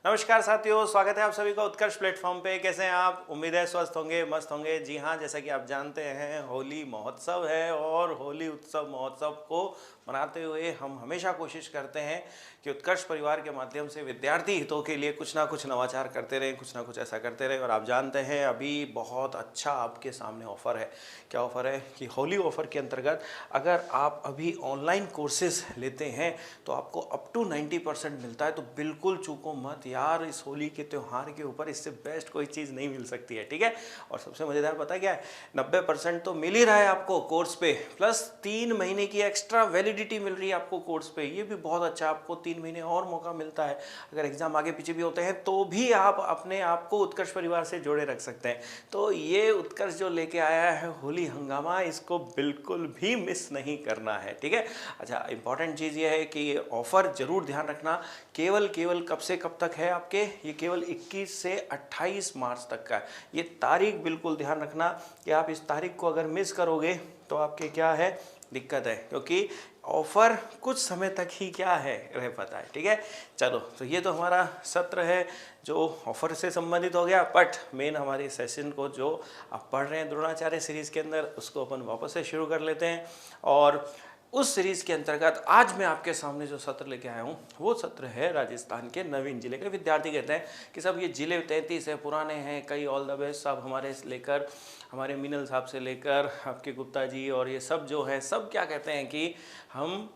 नमस्कार साथियों, स्वागत है आप सभी का उत्कर्ष प्लेटफॉर्म पे। कैसे हैं आप? उम्मीद है स्वस्थ होंगे, मस्त होंगे। जी हाँ, जैसा कि आप जानते हैं होली महोत्सव है और होली उत्सव महोत्सव को मनाते हुए हम हमेशा कोशिश करते हैं कि उत्कर्ष परिवार के माध्यम से विद्यार्थी हितों के लिए कुछ ना कुछ नवाचार करते रहें, कुछ ना कुछ ऐसा करते रहें। और आप जानते हैं अभी बहुत अच्छा आपके सामने ऑफ़र है। क्या ऑफ़र है कि होली ऑफ़र के अंतर्गत अगर आप अभी ऑनलाइन कोर्सेज लेते हैं तो आपको अप टू 90% मिलता है। तो बिल्कुल चूको मत यार, इस होली के त्यौहार के ऊपर इससे बेस्ट कोई चीज़ नहीं मिल सकती है। ठीक है, और सबसे मज़ेदार पता क्या है, 90% तो मिल ही रहा है आपको कोर्स पे, प्लस 3 महीने की एक्स्ट्रा वैलिडिटी मिल रही है आपको कोर्स पे। ये भी बहुत अच्छा है, आपको 3 महीने और मौका मिलता है। अगर एग्जाम आगे पीछे भी होते हैं तो भी आप अपने आप को उत्कर्ष परिवार से जोड़े रख सकते हैं। तो ये उत्कर्ष जो लेके आया है होली हंगामा, इसको बिल्कुल भी मिस नहीं करना है। ठीक है, अच्छा, इंपॉर्टेंट चीज़ ये है कि ये ऑफर जरूर ध्यान रखना। केवल कब से कब तक है आपके? ये केवल 21 से 28 मार्च तक का है। ये तारीख बिल्कुल ध्यान रखना कि आप इस तारीख को अगर मिस करोगे तो आपके क्या है, दिक्कत है, क्योंकि ऑफर कुछ समय तक ही क्या है रह पाता है। ठीक है, चलो, तो ये तो हमारा सत्र है जो ऑफर से संबंधित हो गया। बट मेन हमारे सेशन को जो आप पढ़ रहे हैं द्रोणाचार्य सीरीज के अंदर, उसको अपन वापस से शुरू कर लेते हैं। और उस सीरीज़ के अंतर्गत आज मैं आपके सामने जो सत्र लेके आया हूँ वो सत्र है राजस्थान के नवीन जिले के। विद्यार्थी कहते हैं कि सब ये जिले 33 है, पुराने हैं, कई ऑल द बेस्ट सब हमारे से लेकर, हमारे मीनल साहब से लेकर आपके गुप्ता जी और ये सब जो है, सब क्या कहते हैं कि हम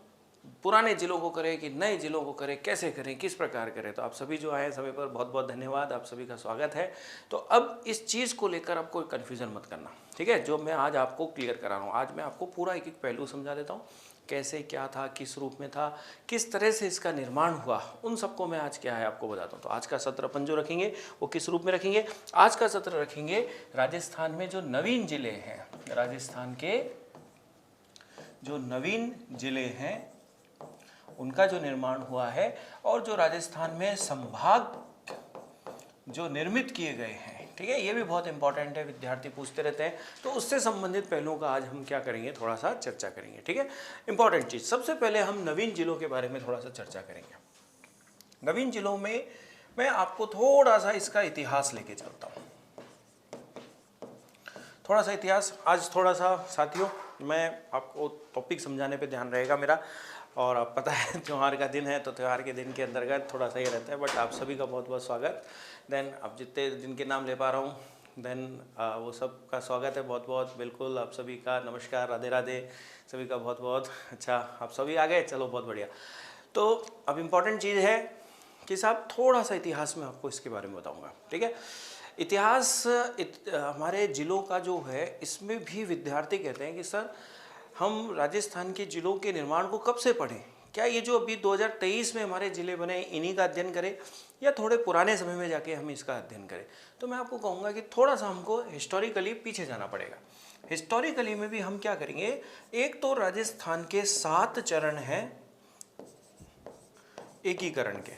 पुराने ज़िलों को करें कि नए ज़िलों को करें, कैसे करें, किस प्रकार करें। तो आप सभी जो आए समय पर बहुत बहुत धन्यवाद, आप सभी का स्वागत है। तो अब इस चीज़ को लेकर आप कोई कन्फ्यूज़न मत करना, ठीक है, जो मैं आज आपको क्लियर करा रहा हूँ। आज मैं आपको पूरा एक एक पहलू समझा देता हूँ, कैसे क्या था, किस रूप में था, किस तरह से इसका निर्माण हुआ, उन सबको मैं आज क्या है आपको बताता हूँ। तो आज का सत्र अपन जो रखेंगे वो किस रूप में रखेंगे? आज का सत्र रखेंगे राजस्थान में जो नवीन जिले हैं, राजस्थान के जो नवीन जिले हैं उनका जो निर्माण हुआ है, और जो राजस्थान में संभाग जो निर्मित किए गए हैं। ठीक है, ये भी बहुत इंपॉर्टेंट है, विद्यार्थी पूछते रहते हैं। तो उससे संबंधित पहलुओं का आज हम क्या करेंगे, थोड़ा सा चर्चा करेंगे। ठीक है, इंपॉर्टेंट चीज़, सबसे पहले हम नवीन जिलों के बारे में थोड़ा सा चर्चा करेंगे। नवीन जिलों में मैं आपको थोड़ा सा इसका इतिहास लेके चलता हूँ, थोड़ा सा इतिहास। आज थोड़ा सा साथियों मैं आपको टॉपिक समझाने पे ध्यान रहेगा मेरा, और आप पता है त्यौहार का दिन है, तो त्यौहार के दिन के अंतर्गत थोड़ा सा ये रहता है। बट आप सभी का बहुत बहुत स्वागत। देन अब जितने दिन के नाम ले पा रहा हूँ, देन वो सब का स्वागत है बहुत बहुत, बिल्कुल आप सभी का नमस्कार, राधे राधे, सभी का बहुत बहुत। अच्छा, आप सभी आ गए, चलो बहुत बढ़िया। तो अब इम्पॉर्टेंट चीज़ है कि साहब थोड़ा सा इतिहास में आपको इसके बारे में बताऊँगा। ठीक है, इतिहास हमारे ज़िलों का जो है, इसमें भी विद्यार्थी कहते हैं कि सर हम राजस्थान के ज़िलों के निर्माण को कब से पढ़ें? क्या ये जो अभी 2023 में हमारे ज़िले बने इन्हीं का अध्ययन करें, या थोड़े पुराने समय में जाके हम इसका अध्ययन करें? तो मैं आपको कहूँगा कि थोड़ा सा हमको हिस्टोरिकली पीछे जाना पड़ेगा। हिस्टोरिकली में भी हम क्या करेंगे, एक तो राजस्थान के 7 चरण हैं एकीकरण के,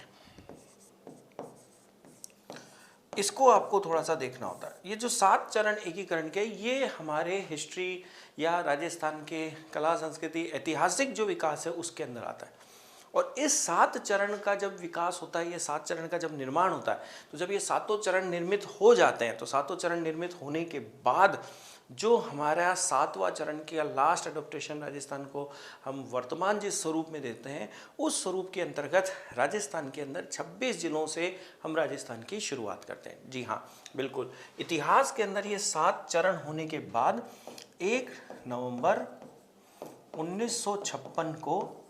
इसको आपको थोड़ा सा देखना होता है। ये जो 7 चरण एकीकरण के, ये हमारे हिस्ट्री या राजस्थान के कला संस्कृति ऐतिहासिक जो विकास है उसके अंदर आता है। और इस 7 चरण का जब विकास होता है, ये 7 चरण का जब निर्माण होता है, तो जब ये सातों चरण निर्मित हो जाते हैं, तो सातों चरण निर्मित होने के बाद जो हमारा 7वां चरण का लास्ट एडोप्टेशन राजस्थान को हम वर्तमान जिस स्वरूप में देते हैं, उस स्वरूप के अंतर्गत राजस्थान के अंदर 26 जिलों से हम राजस्थान की शुरुआत करते हैं। जी हाँ, बिल्कुल, इतिहास के अंदर ये 7 चरण होने के बाद 1 नवंबर 1956 को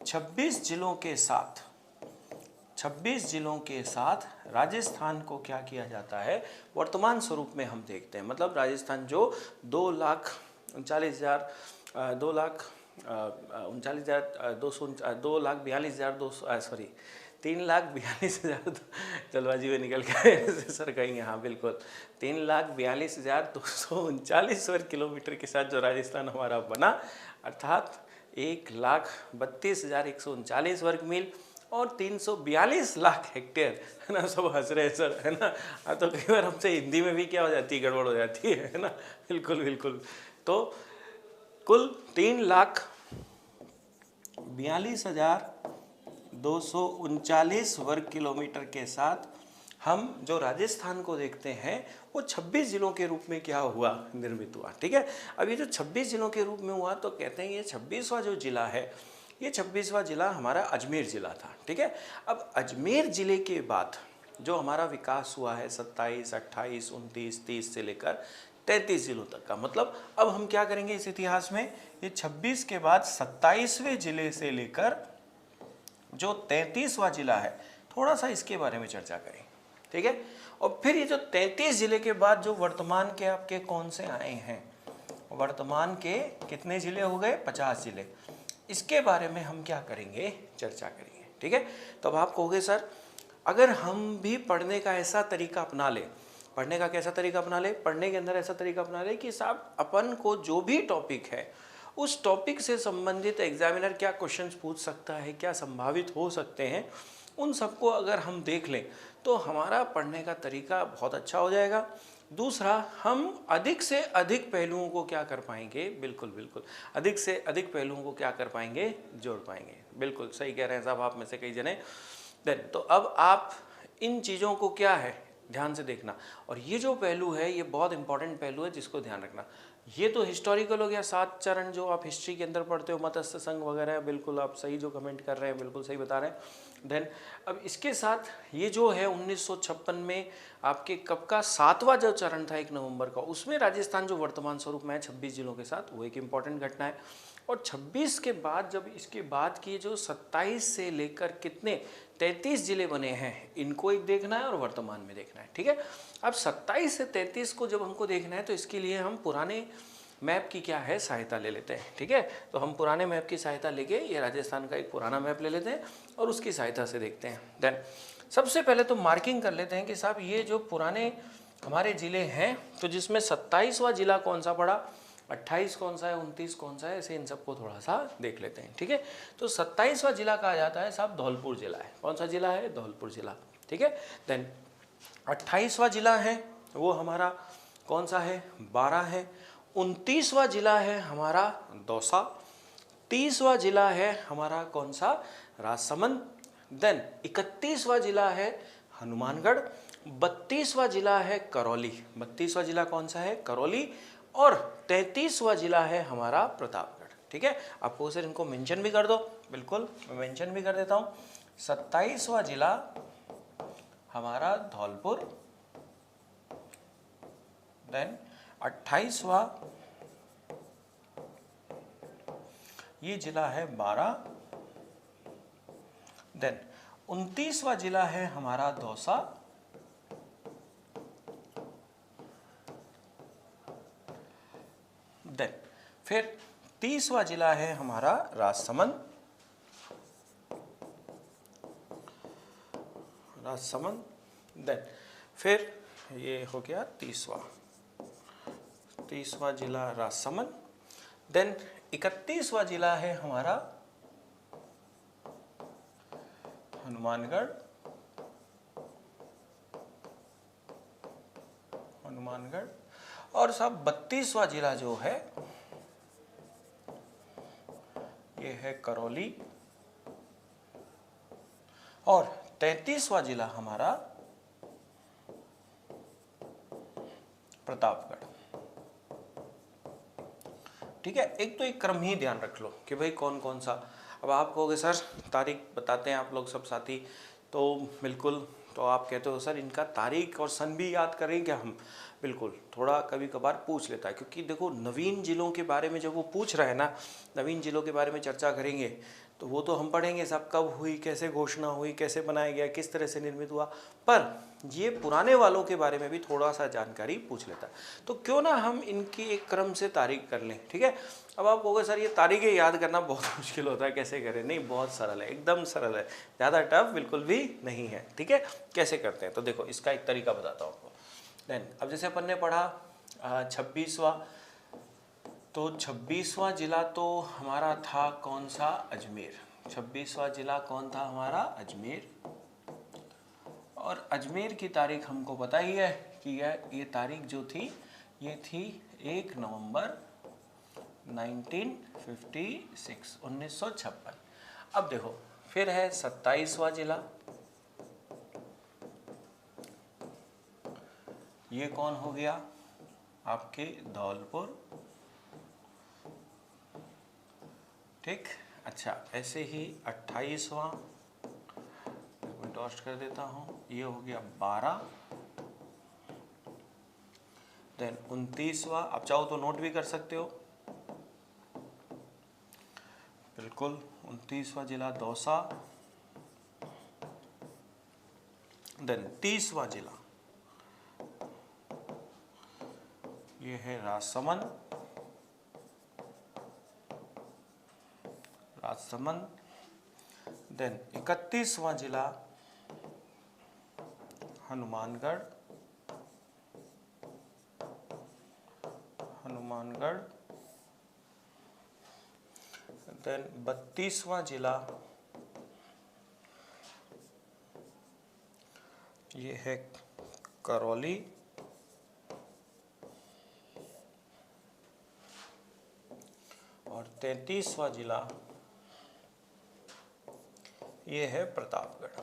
26 जिलों के साथ राजस्थान को क्या किया जाता है, वर्तमान स्वरूप में हम देखते हैं। मतलब राजस्थान जो 2,39,000 3,42,000 जल्दबाजी में निकल गए सर कहेंगे, हाँ बिल्कुल, 3,42,239 वर्ग किलोमीटर के साथ जो राजस्थान हमारा बना, अर्थात 1,32,139 वर्ग मील और 342 लाख हेक्टेयर, है ना। सब हंस रहे हैं सर, है ना। तो कई बार हमसे हिंदी में भी क्या हो जाती है, गड़बड़ हो जाती है ना। बिल्कुल बिल्कुल। तो कुल 3,42,000 239 वर्ग किलोमीटर के साथ हम जो राजस्थान को देखते हैं वो 26 जिलों के रूप में क्या हुआ, निर्मित हुआ। ठीक है, अब ये जो 26 जिलों के रूप में हुआ तो कहते हैं ये 26वां जो जिला है, ये 26वां जिला हमारा अजमेर जिला था। ठीक है, अब अजमेर जिले के बाद जो हमारा विकास हुआ है 27, 28, 29, 30 से लेकर 33 जिलों तक का, मतलब अब हम क्या करेंगे इस इतिहास में, ये 26 के बाद 27वें जिले से लेकर जो 33वां जिला है, थोड़ा सा इसके बारे में चर्चा करें। ठीक है, और फिर ये जो 33 जिले के बाद जो वर्तमान के आपके कौन से आए हैं, वर्तमान के कितने जिले हो गए, 50 जिले, इसके बारे में हम क्या करेंगे, चर्चा करेंगे। ठीक है, तो अब आप कहोगे सर अगर हम भी पढ़ने का ऐसा तरीका अपना ले, पढ़ने का कैसा तरीका अपना ले, पढ़ने के अंदर ऐसा तरीका अपना ले कि साहब अपन को जो भी टॉपिक है उस टॉपिक से संबंधित एग्जामिनर क्या क्वेश्चंस पूछ सकता है, क्या संभावित हो सकते हैं, उन सबको अगर हम देख लें तो हमारा पढ़ने का तरीका बहुत अच्छा हो जाएगा। दूसरा, हम अधिक से अधिक पहलुओं को क्या कर पाएंगे, बिल्कुल बिल्कुल अधिक से अधिक पहलुओं को क्या कर पाएंगे, जोड़ पाएंगे। बिल्कुल सही कह रहे हैं साहब आप में से कई जने। देन तो अब आप इन चीज़ों को क्या है ध्यान से देखना, और ये जो पहलू है ये बहुत इंपॉर्टेंट पहलू है जिसको ध्यान रखना। ये तो हिस्टोरिकल हो गया, 7 चरण जो आप हिस्ट्री के अंदर पढ़ते हो, मत्स्य संघ वगैरह, बिल्कुल आप सही जो कमेंट कर रहे हैं, बिल्कुल सही बता रहे हैं। देन अब इसके साथ ये जो है 1956 में आपके कब का 7वां जो चरण था 1 नवंबर का, उसमें राजस्थान जो वर्तमान स्वरूप में है 26 जिलों के साथ, वो एक इम्पॉर्टेंट घटना है। और 26 के बाद जब इसके बाद की जो 27 से लेकर कितने 33 जिले बने हैं, इनको एक देखना है और वर्तमान में देखना है। ठीक है, अब 27 से 33 को जब हमको देखना है तो इसके लिए हम पुराने मैप की क्या है सहायता ले लेते हैं। ठीक है, तो हम पुराने मैप की सहायता लेके ये राजस्थान का एक पुराना मैप ले लेते हैं और उसकी सहायता से देखते हैं। देन सबसे पहले तो मार्किंग कर लेते हैं कि साहब ये जो पुराने हमारे ज़िले हैं, तो जिसमें 27वां जिला कौन सा पड़ा, 28 कौन सा है, 29 कौन सा है, ऐसे इन सबको थोड़ा सा देख लेते हैं। ठीक है, तो 27वां जिला कहा जाता है साहब धौलपुर जिला है। कौन सा जिला है, धौलपुर जिला। ठीक है, देन 28वां जिला है वो हमारा कौन सा है, 12 है। 29वां जिला है हमारा दौसा। 30वां जिला है हमारा कौन सा, राजसमंद। देन 31वां जिला है हनुमानगढ़। 32वां जिला है करौली। 32वां जिला कौन सा है, करौली। और 33वां जिला है हमारा प्रतापगढ़। ठीक है, आपको सर इनको मेंशन भी कर दो, बिल्कुल मैं मेंशन भी कर देता हूँ। 27वां जिला हमारा धौलपुर। देन 28वां ये जिला है 12। देन 29वां जिला है हमारा दौसा। देन फिर 30वां जिला है हमारा राजसमंद। देन फिर ये हो गया 30वां जिला राजसमंद। देन 31वां जिला है हमारा हनुमानगढ़। और सब 32वां जिला जो है ये है करौली। और 33वां जिला हमारा प्रतापगढ़। ठीक है, एक तो एक क्रम ही ध्यान रख लो कि भाई कौन कौन सा। अब आप कहोगे सर तारीख बताते हैं आप लोग सब साथी, तो बिल्कुल, तो आप कहते हो सर इनका तारीख और सन भी याद करें क्या हम, बिल्कुल थोड़ा कभी कभार पूछ लेता है, क्योंकि देखो नवीन जिलों के बारे में जब वो पूछ रहा है ना, नवीन जिलों के बारे में चर्चा करेंगे तो वो तो हम पढ़ेंगे सब कब हुई, कैसे घोषणा हुई, कैसे बनाया गया, किस तरह से निर्मित हुआ, पर ये पुराने वालों के बारे में भी थोड़ा सा जानकारी पूछ लेता है। तो क्यों ना हम इनकी एक क्रम से तारीख कर लें। ठीक है, अब आप कहोगे सर ये तारीखें याद करना बहुत मुश्किल होता है, कैसे करें, नहीं बहुत सरल है, एकदम सरल है, ज़्यादा टफ बिल्कुल भी नहीं है। ठीक है, कैसे करते हैं तो देखो इसका एक तरीका बताता हूँ आपको। देन अब जैसे अपन ने पढ़ा 26वां, तो 26वां जिला तो हमारा था कौन सा, अजमेर। 26वां जिला कौन था हमारा, अजमेर। और अजमेर की तारीख हमको पता ही है कि ये तारीख जो थी ये थी 1 नवंबर 1956। अब देखो फिर है 27वां जिला, ये कौन हो गया आपके धौलपुर। ठीक, अच्छा ऐसे ही 28वां टॉस्ट कर देता हूं, ये हो गया 12। देन 29वां, आप चाहो तो नोट भी कर सकते हो, बिल्कुल 29वां जिला दौसा। देन 30वां जिला ये है राजसमंद, देन 31वां जिला हनुमानगढ़, देन 32वां जिला ये है करौली, और 33वां जिला ये है प्रतापगढ़।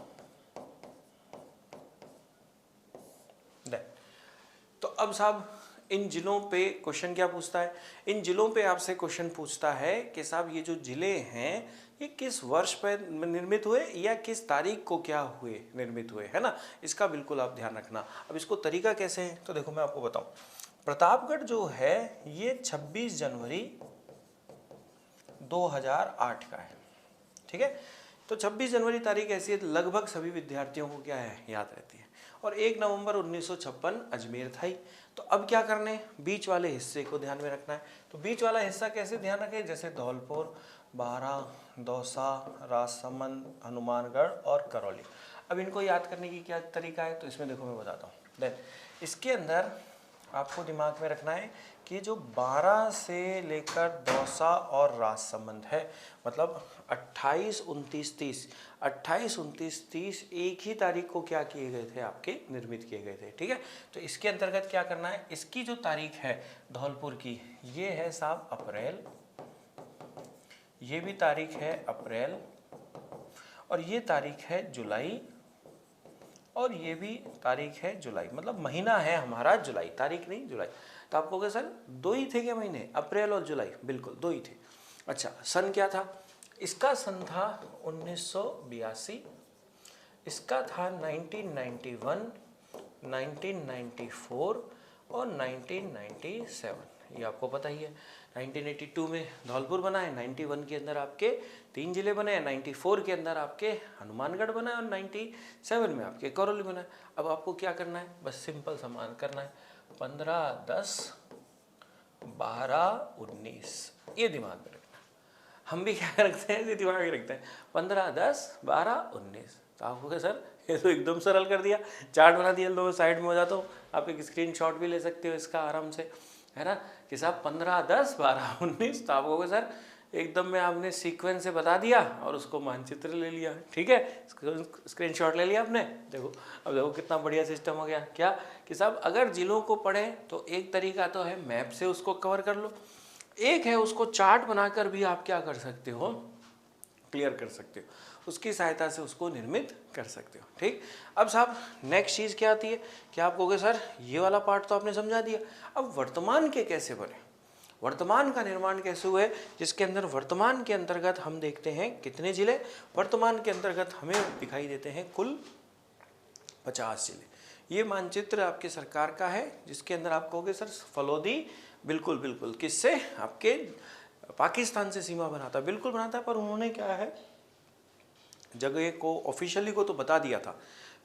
तो अब साहब इन जिलों पे क्वेश्चन क्या पूछता है, इन जिलों पे आपसे क्वेश्चन पूछता है कि साहब ये जो जिले हैं ये किस वर्ष पर निर्मित हुए या किस तारीख को क्या हुए निर्मित हुए, है ना, इसका बिल्कुल आप ध्यान रखना। अब इसको तरीका कैसे है तो देखो मैं आपको बताऊं, प्रतापगढ़ जो है ये 26 जनवरी 2008 का है। ठीक है, तो 26 जनवरी तारीख ऐसी है लगभग सभी विद्यार्थियों को क्या है याद रहती है, और 1 नवंबर 1956 अजमेर था ही। तो अब क्या करना है, बीच वाले हिस्से को ध्यान में रखना है। तो बीच वाला हिस्सा कैसे ध्यान रखें, जैसे धौलपुर, बारा, दौसा, राजसमंद, हनुमानगढ़ और करौली। अब इनको याद करने की क्या तरीका है, तो इसमें देखो मैं बताता हूँ। देन इसके अंदर आपको दिमाग में रखना है कि जो 12 से लेकर दौसा और राजसमंद है, मतलब 28, 29, 30, 28, 29, 30 एक ही तारीख को क्या किए गए थे, आपके निर्मित किए गए थे। ठीक है, तो इसके अंतर्गत क्या करना है, इसकी जो तारीख है धौलपुर की ये है साहब अप्रैल, ये भी तारीख है अप्रैल, और ये तारीख है जुलाई, और ये भी तारीख है जुलाई, मतलब महीना है हमारा जुलाई, तारीख नहीं जुलाई। तो आप कहोगे सर 2 ही थे क्या महीने, अप्रैल और जुलाई, बिल्कुल 2 ही थे। अच्छा सन क्या था, इसका सन था 1982, इसका था 1991, 1994 और 1997, ये आपको पता ही है। 1982 में धौलपुर बना है, 91 के अंदर आपके 3 जिले बने हैं, 94 के अंदर आपके हनुमानगढ़ बना है, और 97 में आपके करौली बना है। अब आपको क्या करना है, बस सिंपल समान करना है, 15, 10, 12, 19, ये दिमाग में रखना। हम भी क्या रखते हैं, ये दिमाग में रखते हैं 15, 10, 12, 19। तो आपको सर ये तो एकदम सरल कर दिया, चार्ट बना दिया, लो साइड में हो जाता हूँ। आप एक स्क्रीनशॉट भी ले सकते हो इसका आराम से, है ना, कि साहब 15, 10, 12, 19। तो आप कहोगे सर एकदम में आपने सीक्वेंस से बता दिया और उसको मानचित्र ले लिया। ठीक है, स्क्रीनशॉट ले लिया आपने, देखो अब देखो कितना बढ़िया सिस्टम हो गया। क्या कि साहब अगर जिलों को पढ़े तो एक तरीका तो है मैप से उसको कवर कर लो, एक है उसको चार्ट बनाकर भी आप क्या कर सकते हो, क्लियर कर सकते हो, उसकी सहायता से उसको निर्मित कर सकते हो। ठीक, अब साहब नेक्स्ट चीज़ क्या आती है कि आप कहोगे सर ये वाला पार्ट तो आपने समझा दिया, अब वर्तमान के कैसे बने, वर्तमान का निर्माण कैसे हुए, जिसके अंदर वर्तमान के अंतर्गत हम देखते हैं कितने जिले, वर्तमान के अंतर्गत हमें दिखाई देते हैं कुल 50 जिले। ये मानचित्र आपके सरकार का है, जिसके अंदर आप कहोगे सर फलोदी, बिल्कुल बिल्कुल, किससे, आपके पाकिस्तान से सीमा बनाता, बिल्कुल बनाता है, पर उन्होंने क्या है जगह को ऑफिशियली को तो बता दिया था,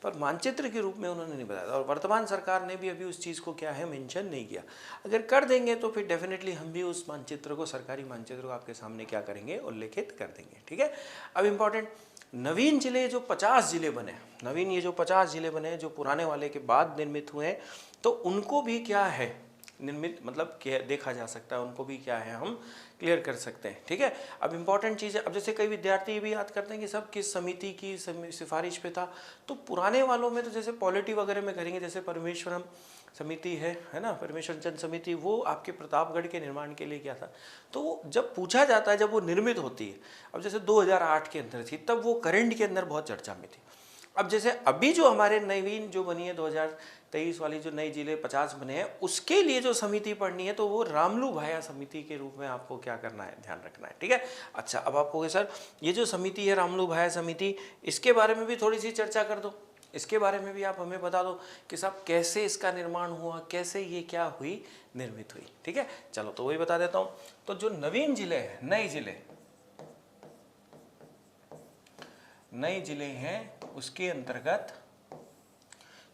पर मानचित्र के रूप में उन्होंने नहीं बताया था, और वर्तमान सरकार ने भी अभी उस चीज़ को क्या है मेंशन नहीं किया। अगर कर देंगे तो फिर डेफिनेटली हम भी उस मानचित्र को, सरकारी मानचित्र को आपके सामने क्या करेंगे, उल्लेखित कर देंगे। ठीक है, अब इम्पॉर्टेंट नवीन जिले जो 50 जिले बने, नवीन ये जो 50 जिले बने जो पुराने वाले के बाद निर्मित हुए हैं, तो उनको भी क्या है निर्मित मतलब देखा जा सकता है, उनको भी क्या है हम क्लियर कर सकते हैं। ठीक है, अब इम्पॉर्टेंट चीज़ है, अब जैसे कई विद्यार्थी भी याद करते हैं कि सब किस समिति की सिफारिश पे था, तो पुराने वालों में तो जैसे पॉलिटी वगैरह में करेंगे, जैसे परमेश्वरम समिति है ना, परमेश्वर चंद समिति, वो आपके प्रतापगढ़ के निर्माण के लिए क्या था, तो वो जब पूछा जाता है, जब वो निर्मित होती है, अब जैसे 2008 के अंदर थी, तब वो करंट के अंदर बहुत चर्चा में थी। अब जैसे अभी जो हमारे नवीन जो बनी है 2023 वाली जो नई जिले 50 बने हैं, उसके लिए जो समिति पढ़नी है, तो वो रामलू भाया समिति के रूप में आपको क्या करना है, ध्यान रखना है। ठीक है, अच्छा, अब आप कहोगे सर ये जो समिति है रामलू भाया समिति, इसके बारे में भी थोड़ी सी चर्चा कर दो, इसके बारे में भी आप हमें बता दो कि साहब कैसे इसका निर्माण हुआ, कैसे ये क्या हुई, निर्मित हुई। ठीक है, चलो तो वही बता देता हूँ। तो जो नवीन जिले हैं, नए जिले हैं, उसके अंतर्गत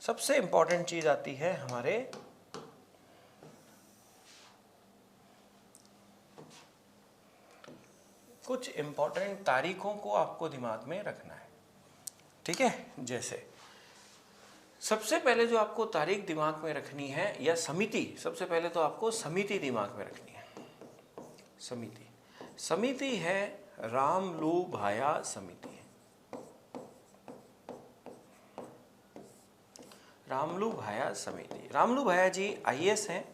सबसे इंपॉर्टेंट चीज आती है हमारे कुछ इंपॉर्टेंट तारीखों को आपको दिमाग में रखना है। ठीक है, जैसे सबसे पहले जो आपको तारीख दिमाग में रखनी है, या समिति, सबसे पहले तो आपको समिति दिमाग में रखनी है। समिति है रामलू भाया समिति। रामलू भाया समिति, रामलू भाया जी आईएएस हैं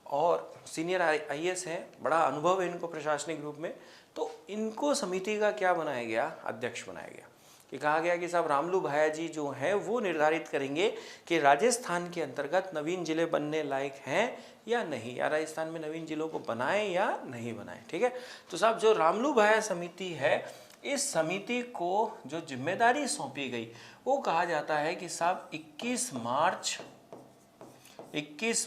और सीनियर आईएएस हैं, बड़ा अनुभव है इनको प्रशासनिक रूप में, तो इनको समिति का क्या बनाया गया, अध्यक्ष बनाया गया, कि कहा गया कि साहब रामलू भाया जी जो हैं वो निर्धारित करेंगे कि राजस्थान के अंतर्गत नवीन जिले बनने लायक हैं या नहीं, या राजस्थान में नवीन जिलों को बनाएं या नहीं बनाएं। ठीक है, तो साहब जो रामलू भाया समिति है, इस समिति को जो जिम्मेदारी सौंपी गई, वो कहा जाता है कि साहब 21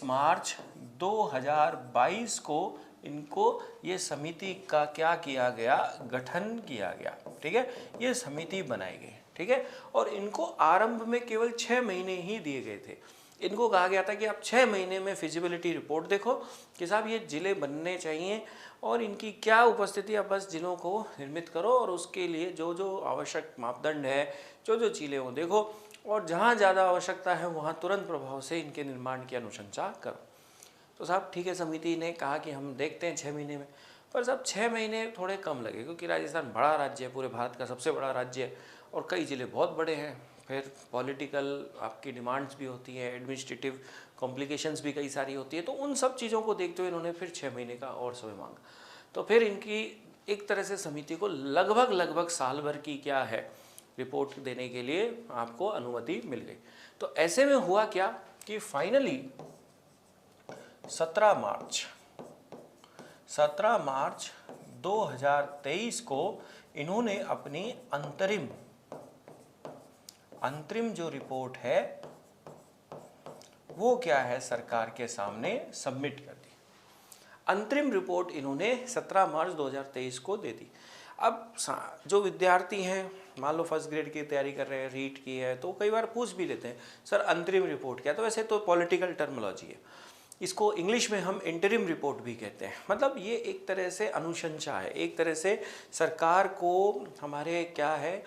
मार्च 2022 को इनको ये समिति का क्या किया गया, गठन किया गया। ठीक है, ये समिति बनाई गई। ठीक है, और इनको आरंभ में केवल 6 महीने ही दिए गए थे। इनको कहा गया था कि आप 6 महीने में फिजिबिलिटी रिपोर्ट देखो कि साहब ये जिले बनने चाहिए और इनकी क्या उपस्थिति, आप बस जिलों को निर्मित करो और उसके लिए जो जो आवश्यक मापदंड है, जो जो चीज़ें वो देखो, और जहाँ ज़्यादा आवश्यकता है वहाँ तुरंत प्रभाव से इनके निर्माण की अनुशंसा करो। तो साहब ठीक है, समिति ने कहा कि हम देखते हैं 6 महीने में, पर साहब 6 महीने थोड़े कम लगे, क्योंकि राजस्थान बड़ा राज्य है, पूरे भारत का सबसे बड़ा राज्य है और कई ज़िले बहुत बड़े हैं, फिर पॉलिटिकल आपकी डिमांड्स भी होती हैं, एडमिनिस्ट्रेटिव कॉम्प्लिकेशंस भी कई सारी होती है, तो उन सब चीज़ों को देखते हुए इन्होंने फिर 6 महीने का और समय मांगा। तो फिर इनकी एक तरह से समिति को लगभग साल भर की क्या है रिपोर्ट देने के लिए आपको अनुमति मिल गई। तो ऐसे में हुआ क्या कि फाइनली 17 मार्च 2023 को इन्होंने अपनी अंतरिम जो रिपोर्ट है वो क्या है, सरकार के सामने सबमिट कर दी। अंतरिम रिपोर्ट इन्होंने 17 मार्च 2023 को दे दी। अब जो विद्यार्थी हैं, मान लो फर्स्ट ग्रेड की तैयारी कर रहे हैं, रीट की है, तो कई बार पूछ भी लेते हैं सर अंतरिम रिपोर्ट क्या, तो वैसे तो पॉलिटिकल टर्मिनोलॉजी है, इसको इंग्लिश में हम इंटरिम रिपोर्ट भी कहते हैं। मतलब ये एक तरह से अनुशंसा है, एक तरह से सरकार को हमारे क्या है,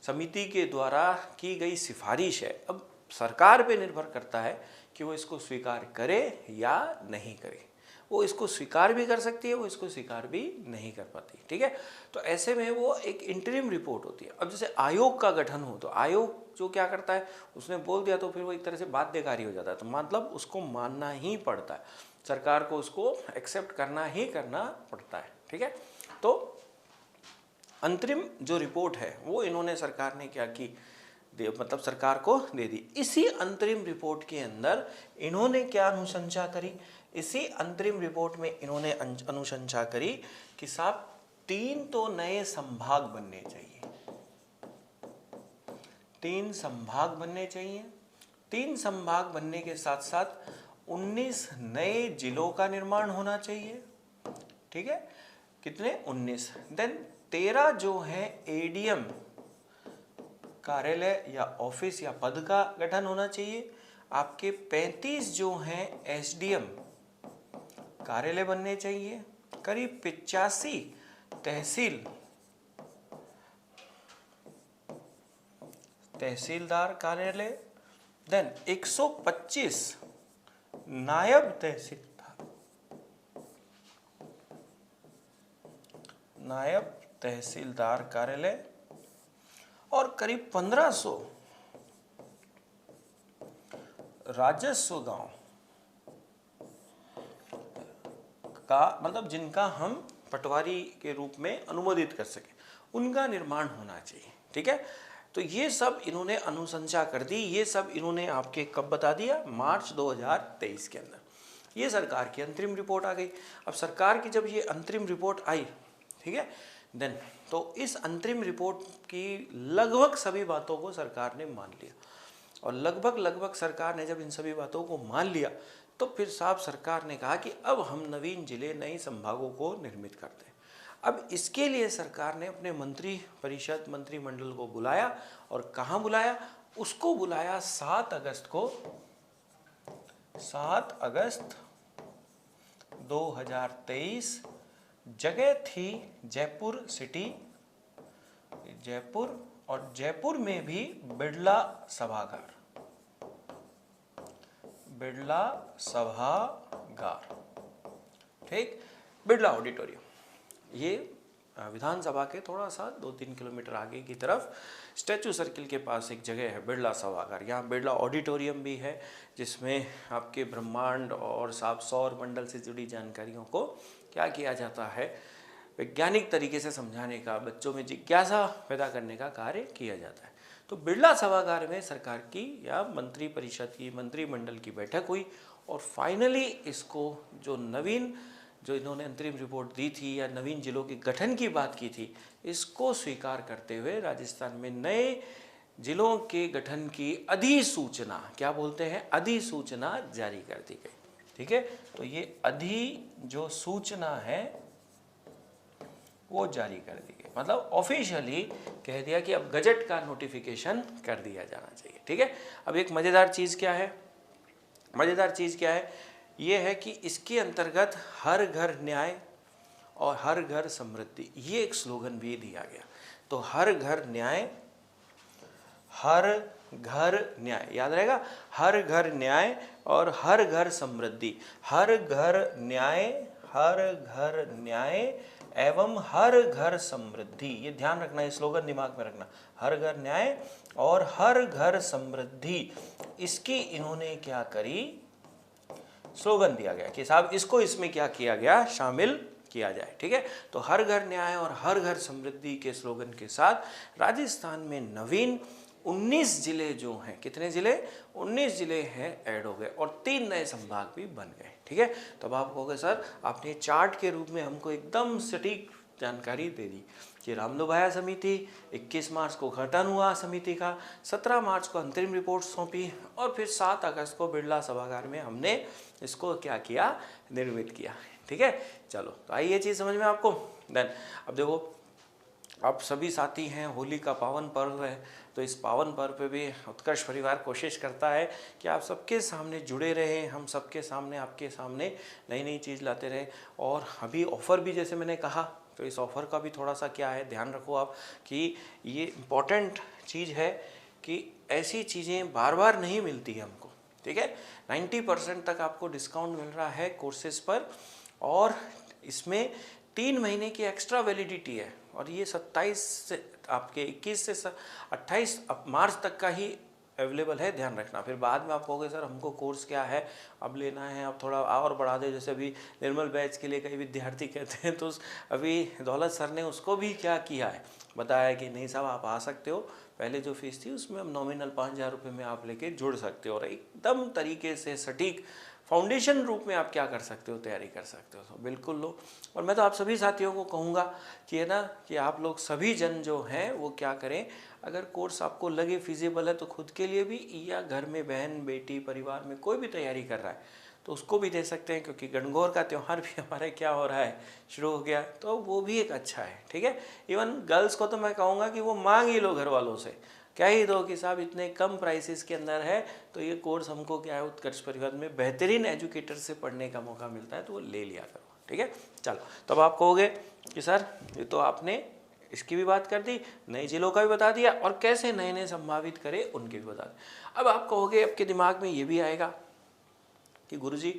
समिति के द्वारा की गई सिफारिश है। अब सरकार पे निर्भर करता है कि वो इसको स्वीकार करे या नहीं करे। वो इसको स्वीकार भी कर सकती है, वो इसको स्वीकार भी नहीं कर पाती। ठीक है, तो ऐसे में वो एक इंटरिम रिपोर्ट होती है। अब जैसे आयोग का गठन हो, तो आयोग जो क्या करता है, उसने बोल दिया तो फिर वो एक तरह से बाध्यकारी हो जाता है, तो मतलब उसको मानना ही पड़ता है, सरकार को उसको एक्सेप्ट करना ही करना पड़ता है। ठीक है, तो अंतरिम जो रिपोर्ट है वो इन्होंने, सरकार ने क्या की, मतलब सरकार को दे दी। इसी अंतरिम रिपोर्ट के अंदर इन्होंने क्या अनुशंसा करी, इसी अंतरिम रिपोर्ट में इन्होंने अनुशंसा करी कि साहब 3 तो नए संभाग बनने चाहिए, 3 संभाग बनने चाहिए। 3 संभाग बनने के साथ साथ 19 नए जिलों का निर्माण होना चाहिए। ठीक है, कितने, 19। देन 13 जो है एडीएम कार्यालय या ऑफिस या पद का गठन होना चाहिए। आपके 35 जो हैं एसडीएम कार्यालय बनने चाहिए। करीब 85 तहसीलदार कार्यालय। देन 125 नायब तहसीलदार, नायब तहसीलदार कार्यालय और करीब 1500 राजस्व गांव का, मतलब जिनका हम पटवारी के रूप में अनुमोदित कर सके, उनका निर्माण होना चाहिए। ठीक है, तो ये सब इन्होंने अनुशंसा कर दी। ये सब इन्होंने आपके कब बता दिया? मार्च 2023 के अंदर। ये सरकार की अंतरिम रिपोर्ट आ गई। अब सरकार की जब ये अंतरिम रिपोर्ट आई, ठीक है, देन तो इस अंतरिम रिपोर्ट की लगभग सभी बातों को सरकार ने मान लिया, और लगभग सरकार ने जब इन सभी बातों को मान लिया तो फिर साहब सरकार ने कहा कि अब हम नवीन जिले, नई संभागों को निर्मित करते हैं। अब इसके लिए सरकार ने अपने मंत्री परिषद, मंत्रिमंडल को बुलाया, और कहाँ बुलाया? उसको बुलाया 7 अगस्त को, 7 अगस्त 2023। जगह थी जयपुर सिटी, जयपुर, और जयपुर में भी बिड़ला सभागार, बिड़ला सभागार, ठीक, बिड़ला ऑडिटोरियम। ये विधानसभा के थोड़ा सा 2-3 किलोमीटर आगे की तरफ स्टैचू सर्किल के पास एक जगह है बिड़ला सभागार। यहाँ बिड़ला ऑडिटोरियम भी है, जिसमें आपके ब्रह्मांड और सौर मंडल से जुड़ी जानकारियों को क्या किया जाता है, वैज्ञानिक तरीके से समझाने का, बच्चों में जिज्ञासा पैदा करने का कार्य किया जाता है। तो बिड़ला सभागार में सरकार की या मंत्री परिषद की, मंत्रिमंडल की बैठक हुई, और फाइनली इसको जो इन्होंने अंतरिम रिपोर्ट दी थी या नवीन जिलों के गठन की बात की थी, इसको स्वीकार करते हुए राजस्थान में नए जिलों के गठन की अधिसूचना, क्या बोलते हैं, अधिसूचना जारी कर दी गई। ठीक है, तो ये जो सूचना है वो जारी कर दी गई, मतलब ऑफिशियली कह दिया कि अब गजट का नोटिफिकेशन कर दिया जाना चाहिए। ठीक है, अब एक मज़ेदार चीज़ क्या है? मज़ेदार चीज़ क्या है? ये है कि इसके अंतर्गत हर घर न्याय और हर घर समृद्धि, ये एक स्लोगन भी दिया गया। तो हर घर न्याय, हर घर न्याय, याद रहेगा, हर घर न्याय और हर घर समृद्धि, हर घर न्याय, हर घर न्याय एवं हर घर समृद्धि, ये ध्यान रखना, ये स्लोगन दिमाग में रखना, हर घर न्याय और हर घर समृद्धि। इसकी इन्होंने क्या करी, स्लोगन दिया गया कि साहब इसको इसमें क्या किया गया, शामिल किया जाए। ठीक है, तो हर घर न्याय और हर घर समृद्धि के स्लोगन के साथ राजस्थान में नवीन 19 जिले जो हैं, कितने जिले, 19 जिले हैं ऐड हो गए, और 3 नए संभाग भी बन गए। ठीक है, तो अब आप कहोगे सर आपने चार्ट के रूप में हमको एकदम सटीक जानकारी दे दी कि रामलोभाया समिति 21 मार्च को गठन हुआ समिति का, 17 मार्च को अंतरिम रिपोर्ट सौंपी, और फिर 7 अगस्त को बिड़ला सभागार में हमने इसको क्या किया, निर्मित किया। ठीक है, चलो तो आई ये चीज़ समझ में आपको। देन अब देखो, आप सभी साथी हैं, होली का पावन पर्व है, तो इस पावन पर्व पे भी उत्कर्ष परिवार कोशिश करता है कि आप सबके सामने जुड़े रहें, हम सबके सामने, आपके सामने नई नई चीज़ लाते रहें। और अभी ऑफ़र भी जैसे मैंने कहा, तो इस ऑफ़र का भी थोड़ा सा क्या है, ध्यान रखो आप कि ये इम्पॉर्टेंट चीज़ है कि ऐसी चीज़ें बार बार नहीं मिलती है हमको। ठीक है, 90% तक आपको डिस्काउंट मिल रहा है कोर्सेज़ पर, और इसमें 3 महीने की एक्स्ट्रा वैलिडिटी है, और ये 27 से आपके 21 से 28 मार्च तक का ही अवेलेबल है, ध्यान रखना। फिर बाद में आप कहोगे सर हमको कोर्स क्या है अब लेना है, अब थोड़ा और बढ़ा दे, जैसे अभी निर्मल बैच के लिए कई विद्यार्थी कहते हैं, तो अभी दौलत सर ने उसको भी क्या किया है, बताया कि नहीं साहब आप आ सकते हो, पहले जो फीस थी उसमें अब नॉमिनल 5,000 रुपये में आप लेके जुड़ सकते हो, और एकदम तरीके से सटीक फाउंडेशन रूप में आप क्या कर सकते हो, तैयारी कर सकते हो। तो बिल्कुल लो, और मैं तो आप सभी साथियों को कहूँगा कि है ना, कि आप लोग सभी जन जो हैं वो क्या करें, अगर कोर्स आपको लगे फिजिबल है तो खुद के लिए भी, या घर में बहन बेटी परिवार में कोई भी तैयारी कर रहा है तो उसको भी दे सकते हैं, क्योंकि गणगौर का त्यौहार भी हमारे क्या हो रहा है, शुरू हो गया, तो वो भी एक अच्छा है। ठीक है, इवन गर्ल्स को तो मैं कहूँगा कि वो मांग ही लो घर वालों से, क्या ही दो कि साहब इतने कम प्राइसेस के अंदर है, तो ये कोर्स हमको क्या है, उत्कर्ष परिवार में बेहतरीन एजुकेटर से पढ़ने का मौका मिलता है, तो वो ले लिया करो। ठीक है, चलो तब आप कहोगे कि सर ये तो आपने इसकी भी बात कर दी, नए जिलों का भी बता दिया, और कैसे नए नए संभावित करें उनके भी बता दें। अब आप कहोगे, आपके दिमाग में ये भी आएगा कि गुरुजी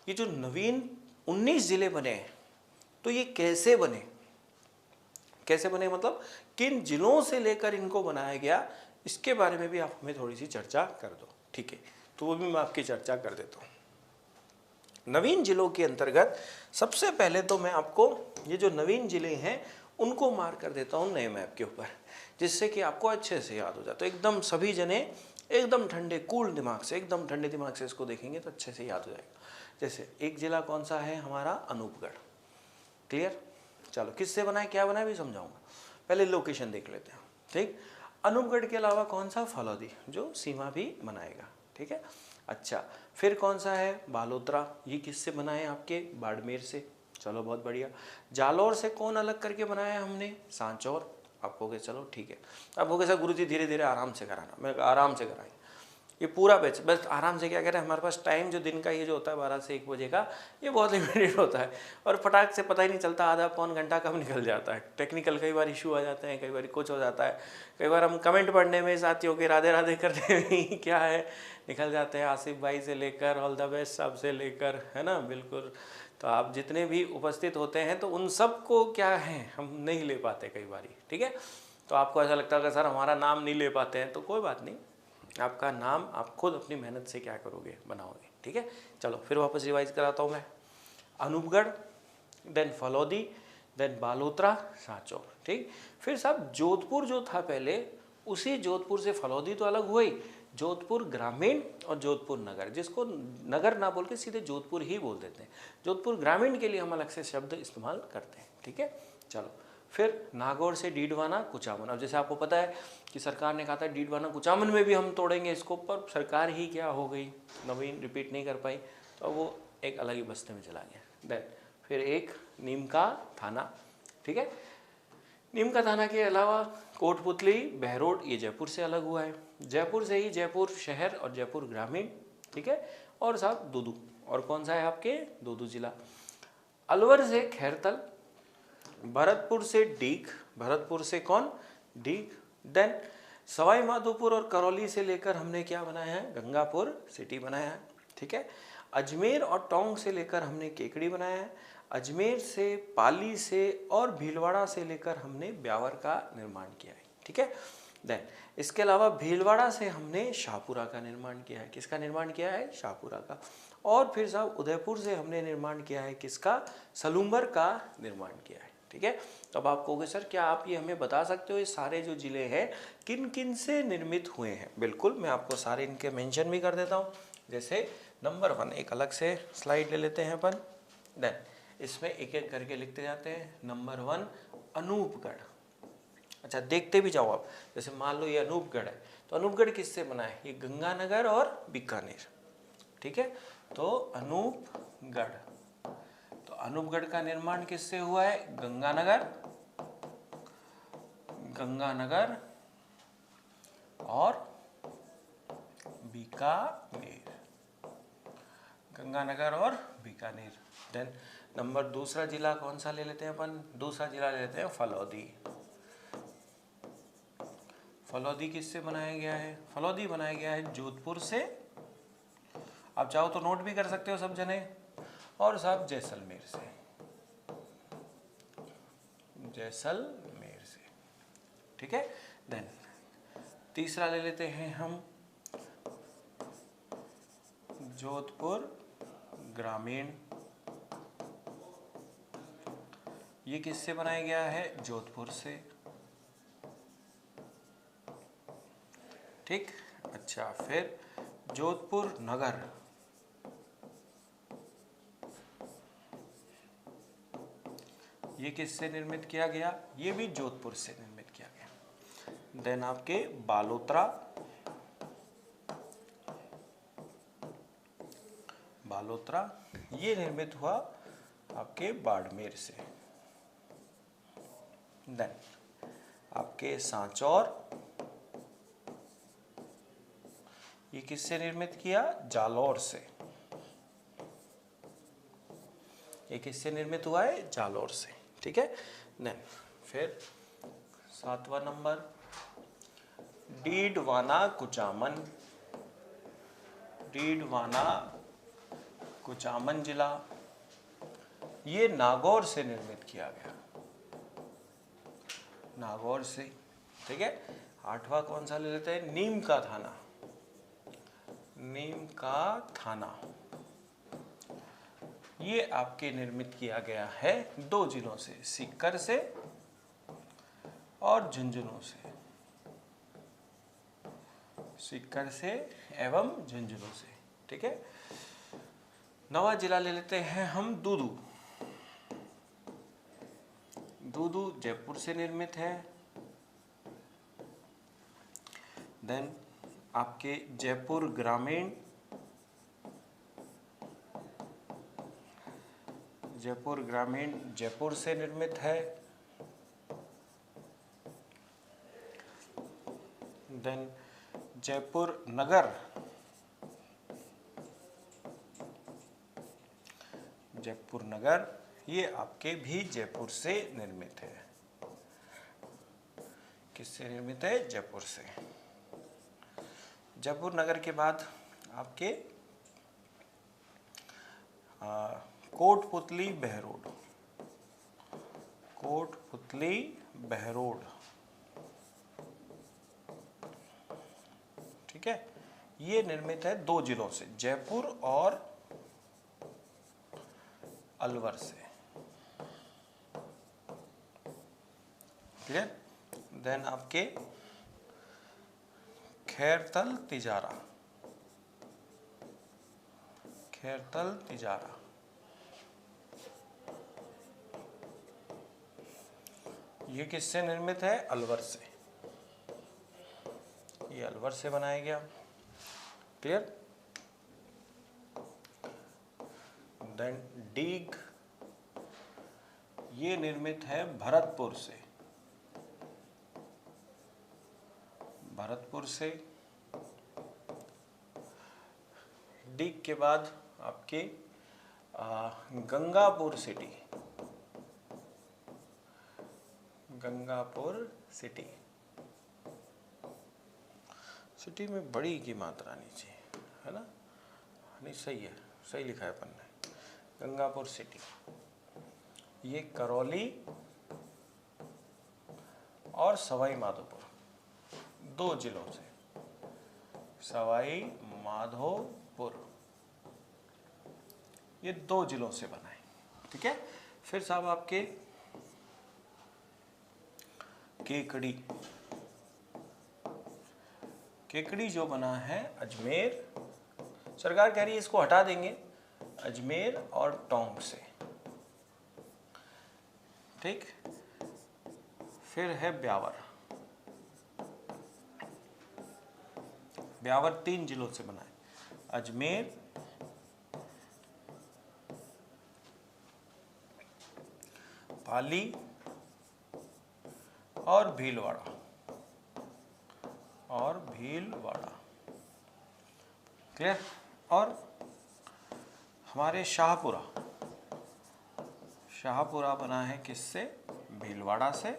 ये जो नवीन 19 जिले बने हैं तो ये कैसे बने, कैसे बने मतलब किन जिलों से लेकर इनको बनाया गया, इसके बारे में भी आप हमें थोड़ी सी चर्चा कर दो। ठीक है, तो वो भी मैं आपकी चर्चा कर देता हूँ। नवीन जिलों के अंतर्गत सबसे पहले तो मैं आपको ये जो नवीन जिले हैं उनको मार्क कर देता हूँ नए मैप के ऊपर, जिससे कि आपको अच्छे से याद हो जाए। तो एकदम सभी जने एकदम ठंडे कूल दिमाग से, एकदम ठंडे दिमाग से इसको देखेंगे तो अच्छे से याद हो जाएगा। जैसे एक जिला कौन सा है हमारा, अनूपगढ़। क्लियर, चलो किससे बना है क्या बना है भी समझाऊंगा, पहले लोकेशन देख लेते हैं। ठीक, अनूपगढ़ के अलावा कौन सा, फलौदी, जो सीमा भी बनाएगा। ठीक है, अच्छा फिर कौन सा है, बालोतरा, ये किससे बना है आपके, बाड़मेर से। चलो बहुत बढ़िया। जालौर से कौन अलग करके बनाया है हमने, सांचौर। आप कहोगे चलो ठीक है, अब हो गया सर गुरुजी धीरे धीरे आराम से कराना, मैं आराम से कराएंगे ये पूरा बैच, बस आराम से क्या करें, हमारे पास टाइम जो दिन का ये जो होता है 12 से 1 बजे का, ये बहुत लिमिटेड होता है और फटाक से पता ही नहीं चलता आधा पौन घंटा कब निकल जाता है। टेक्निकल कई बार इशू आ जाते हैं, कई बार कुछ हो जाता है, कई बार हम कमेंट पढ़ने में साथियों के राधे राधे करने में क्या है निकल जाते हैं, आसिफ भाई से लेकर ऑल द बेस्ट साहब से लेकर, है ना, बिल्कुल। तो आप जितने भी उपस्थित होते हैं तो उन सब को क्या है हम नहीं ले पाते कई बार। ठीक है, तो आपको ऐसा लगता है कि सर हमारा नाम नहीं ले पाते हैं, तो कोई बात नहीं, आपका नाम आप खुद अपनी मेहनत से क्या करोगे, बनाओगे। ठीक है, चलो फिर वापस रिवाइज कराता हूँ मैं। Anupgarh, then Phalodi, then Balotra, Sanchore. ठीक, फिर साहब जोधपुर जो था पहले, उसी जोधपुर से फलौदी तो अलग हुई, जोधपुर ग्रामीण और जोधपुर नगर, जिसको नगर ना बोल के सीधे जोधपुर ही बोल देते हैं। जोधपुर ग्रामीण के लिए हम अलग से शब्द इस्तेमाल करते हैं। ठीक है, चलो फिर नागौर से डीडवाना, कुचामन। अब जैसे आपको पता है कि सरकार ने कहा था डीडवाना कुचामन में भी हम तोड़ेंगे इसको, पर सरकार ही क्या हो गई, नवीन रिपीट नहीं कर पाई, तो वो एक अलग ही बस्ते में चला गया। देन फिर एक नीम का थाना। ठीक है, नीम का थाना के अलावा कोटपुतली, बहरोड, ये जयपुर से अलग हुआ है। जयपुर से ही जयपुर शहर और जयपुर ग्रामीण। ठीक है, और साहब दूदू, और कौन सा है आपके, दूदू जिला। अलवर से खैरतल, भरतपुर से डीग, भरतपुर से कौन, डीग। देन सवाई माधोपुर और करौली से लेकर हमने क्या बनाया है, गंगापुर सिटी बनाया है। ठीक है, अजमेर और टोंक से लेकर हमने केकड़ी बनाया है। अजमेर से, पाली से और भीलवाड़ा से लेकर हमने ब्यावर का निर्माण किया है। ठीक है, देन इसके अलावा भीलवाड़ा से हमने शाहपुरा का निर्माण किया है। किसका निर्माण किया है, शाहपुरा का। और फिर साहब उदयपुर से हमने निर्माण किया है किसका, सलूम्बर का निर्माण किया है। ठीक है, तो अब आप कहोगे सर क्या आप ये हमें बता सकते हो ये सारे जो जिले हैं किन किन से निर्मित हुए हैं। बिल्कुल, मैं आपको सारे इनके मेंशन भी कर देता हूँ। जैसे नंबर 1 एक अलग से स्लाइड ले लेते हैं अपन, देन इसमें एक एक करके लिखते जाते हैं। नंबर 1 अनूपगढ़। अच्छा देखते भी जाओ आप, जैसे मान लो ये अनूपगढ़ है, तो अनूपगढ़ किससे बना है, ये गंगानगर और बीकानेर। ठीक है, तो अनूपगढ़, तो अनूपगढ़ का निर्माण किससे हुआ है, गंगानगर, गंगानगर और बीकानेर, गंगानगर और बीकानेर। देन नंबर दूसरा जिला कौन सा ले लेते हैं अपन, दूसरा जिला ले लेते हैं फलौदी। फलौदी किससे बनाया गया है, फलौदी बनाया गया है जोधपुर से, आप चाहो तो नोट भी कर सकते हो सब जने, और साहब जैसलमेर से, जैसलमेर से। ठीक है, देन तीसरा ले लेते हैं हम जोधपुर ग्रामीण। ये किससे बनाया गया है, जोधपुर से। ठीक, अच्छा फिर जोधपुर नगर, ये किससे निर्मित किया गया, ये भी जोधपुर से निर्मित किया गया। देन आपके बालोतरा, बालोतरा ये निर्मित हुआ आपके बाड़मेर से। देन आपके सांचौर, ये किससे निर्मित किया, जालौर से। ये किससे निर्मित हुआ है, जालौर से। ठीक है, देन फिर 7वां नंबर डीडवाना कुचामन, डीडवाना कुचामन जिला, ये नागौर से निर्मित किया गया, नागौर से। ठीक है, आठवां कौन सा ले लेते हैं, नीम का थाना, नीम का थाना, ये आपके निर्मित किया गया है 2 जिलों से, सीकर से और झुंझुनू से, सीकर से एवं झुंझुनू से। ठीक है, नवा जिला ले लेते हैं हम दूदू, दूदू जयपुर से निर्मित है। देन आपके जयपुर ग्रामीण, जयपुर ग्रामीण जयपुर से निर्मित है। देन जयपुर नगर, जयपुर नगर ये आपके भी जयपुर से निर्मित है। किससे निर्मित है, जयपुर से। जयपुर नगर के बाद आपके कोटपुतली बहरोड, कोटपुतली बहरोड। ठीक है, ये निर्मित है 2 जिलों से, जयपुर और अलवर से। क्लियर। देन आपके खैरतल तिजारा, खैरतल तिजारा, ये किससे निर्मित है, अलवर से, ये अलवर से बनाया गया। क्लियर। देन डीग, ये निर्मित है भरतपुर से, भरतपुर से। डीग के बाद आपके Gangapur city, Gangapur city, city में बड़ी की मात्रा नीचे है ना, नहीं सही है, सही लिखा है अपन ने, गंगापुर सिटी। ये करौली और सवाई माधोपुर 2 जिलों से, सवाई माधोपुर ये 2 जिलों से बना है। ठीक है, फिर साहब आपके केकड़ी, केकड़ी जो बना है अजमेर, सरकार कह रही है इसको हटा देंगे, अजमेर और टोंक से। ठीक, फिर है ब्यावर, ब्यावर 3 जिलों से बना है, अजमेर, पाली और भीलवाड़ा, और भीलवाड़ा। क्लियर। और हमारे शाहपुरा, शाहपुरा बना है किससे, भीलवाड़ा से,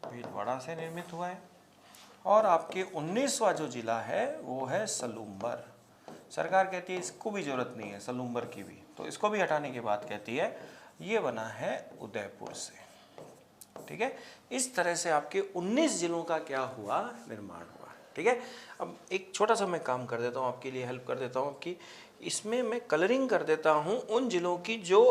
भीलवाड़ा से निर्मित हुआ है। और आपके 19वां जो जिला है वो है सलूम्बर, सरकार कहती है इसको भी जरूरत नहीं है, सलूम्बर की भी, तो इसको भी हटाने के बाद कहती है ये बना है उदयपुर से। ठीक है, इस तरह से आपके 19 जिलों का क्या हुआ, निर्माण हुआ। ठीक है, अब एक छोटा सा मैं काम कर देता हूँ, आपके लिए हेल्प कर देता हूँ कि इसमें मैं कलरिंग कर देता हूँ उन जिलों की जो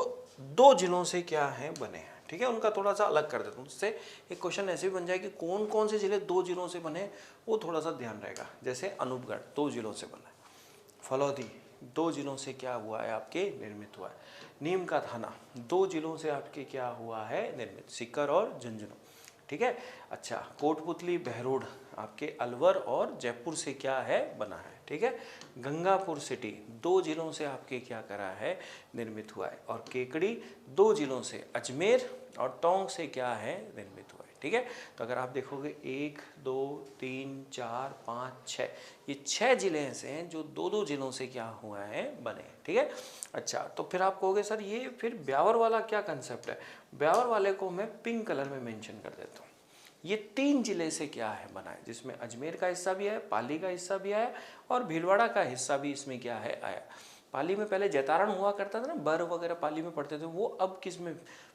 2 जिलों से क्या है बने हैं। ठीक है, उनका थोड़ा सा अलग कर देता हूँ, उससे एक क्वेश्चन ऐसे भी बन जाए कि कौन कौन से जिले 2 जिलों से बने, वो थोड़ा सा ध्यान रहेगा। जैसे अनूपगढ़ 2 जिलों से बना है, फलौदी 2 जिलों से क्या हुआ है, आपके निर्मित हुआ है, नीम का थाना 2 जिलों से आपके क्या हुआ है, निर्मित, सीकर और झुंझुनू। ठीक है, अच्छा, कोटपुतली बहरोड आपके अलवर और जयपुर से क्या है, बना है। ठीक है, गंगापुर सिटी 2 जिलों से आपके क्या करा है, निर्मित हुआ है। और केकड़ी 2 जिलों से, अजमेर और टोंक से क्या है, निर्मित हुआ है। ठीक है, तो अगर आप देखोगे 1 2 3 4 5 6, ये 6 जिले ऐसे हैं जो 2-2 जिलों से क्या हुआ है, बने। ठीक है, अच्छा, तो फिर आप कहोगे सर ये फिर ब्यावर वाला क्या कंसेप्ट है, ब्यावर वाले को मैं पिंक कलर में मेंशन कर देता हूँ। ये 3 जिले से क्या है बना है, जिसमें अजमेर का हिस्सा भी है, पाली का हिस्सा भी आया और भीलवाड़ा का हिस्सा भी इसमें क्या है आया। पाली में पहले जैतारण हुआ करता था ना, बर वगैरह पाली में पढ़ते थे, वो अब किस में,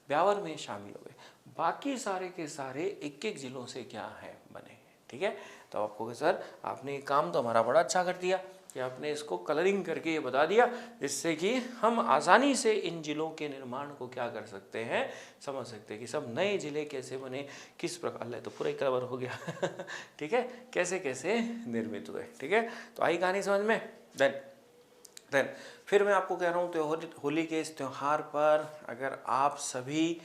ब्यावर में शामिल हो गए। बाकी सारे के सारे एक एक जिलों से क्या है बने। ठीक है, तो आपको सर आपने काम तो हमारा बड़ा अच्छा कर दिया कि आपने इसको कलरिंग करके ये बता दिया, जिससे कि हम आसानी से इन जिलों के निर्माण को क्या कर सकते हैं, समझ सकते हैं कि सब नए जिले कैसे बने, किस प्रकार ले, तो पूरा ही कवर हो गया। ठीक है, कैसे कैसे निर्मित हुए। ठीक है, तो आई कहानी समझ में। देन फिर मैं आपको कह रहा हूँ होली के इस त्यौहार पर अगर आप सभी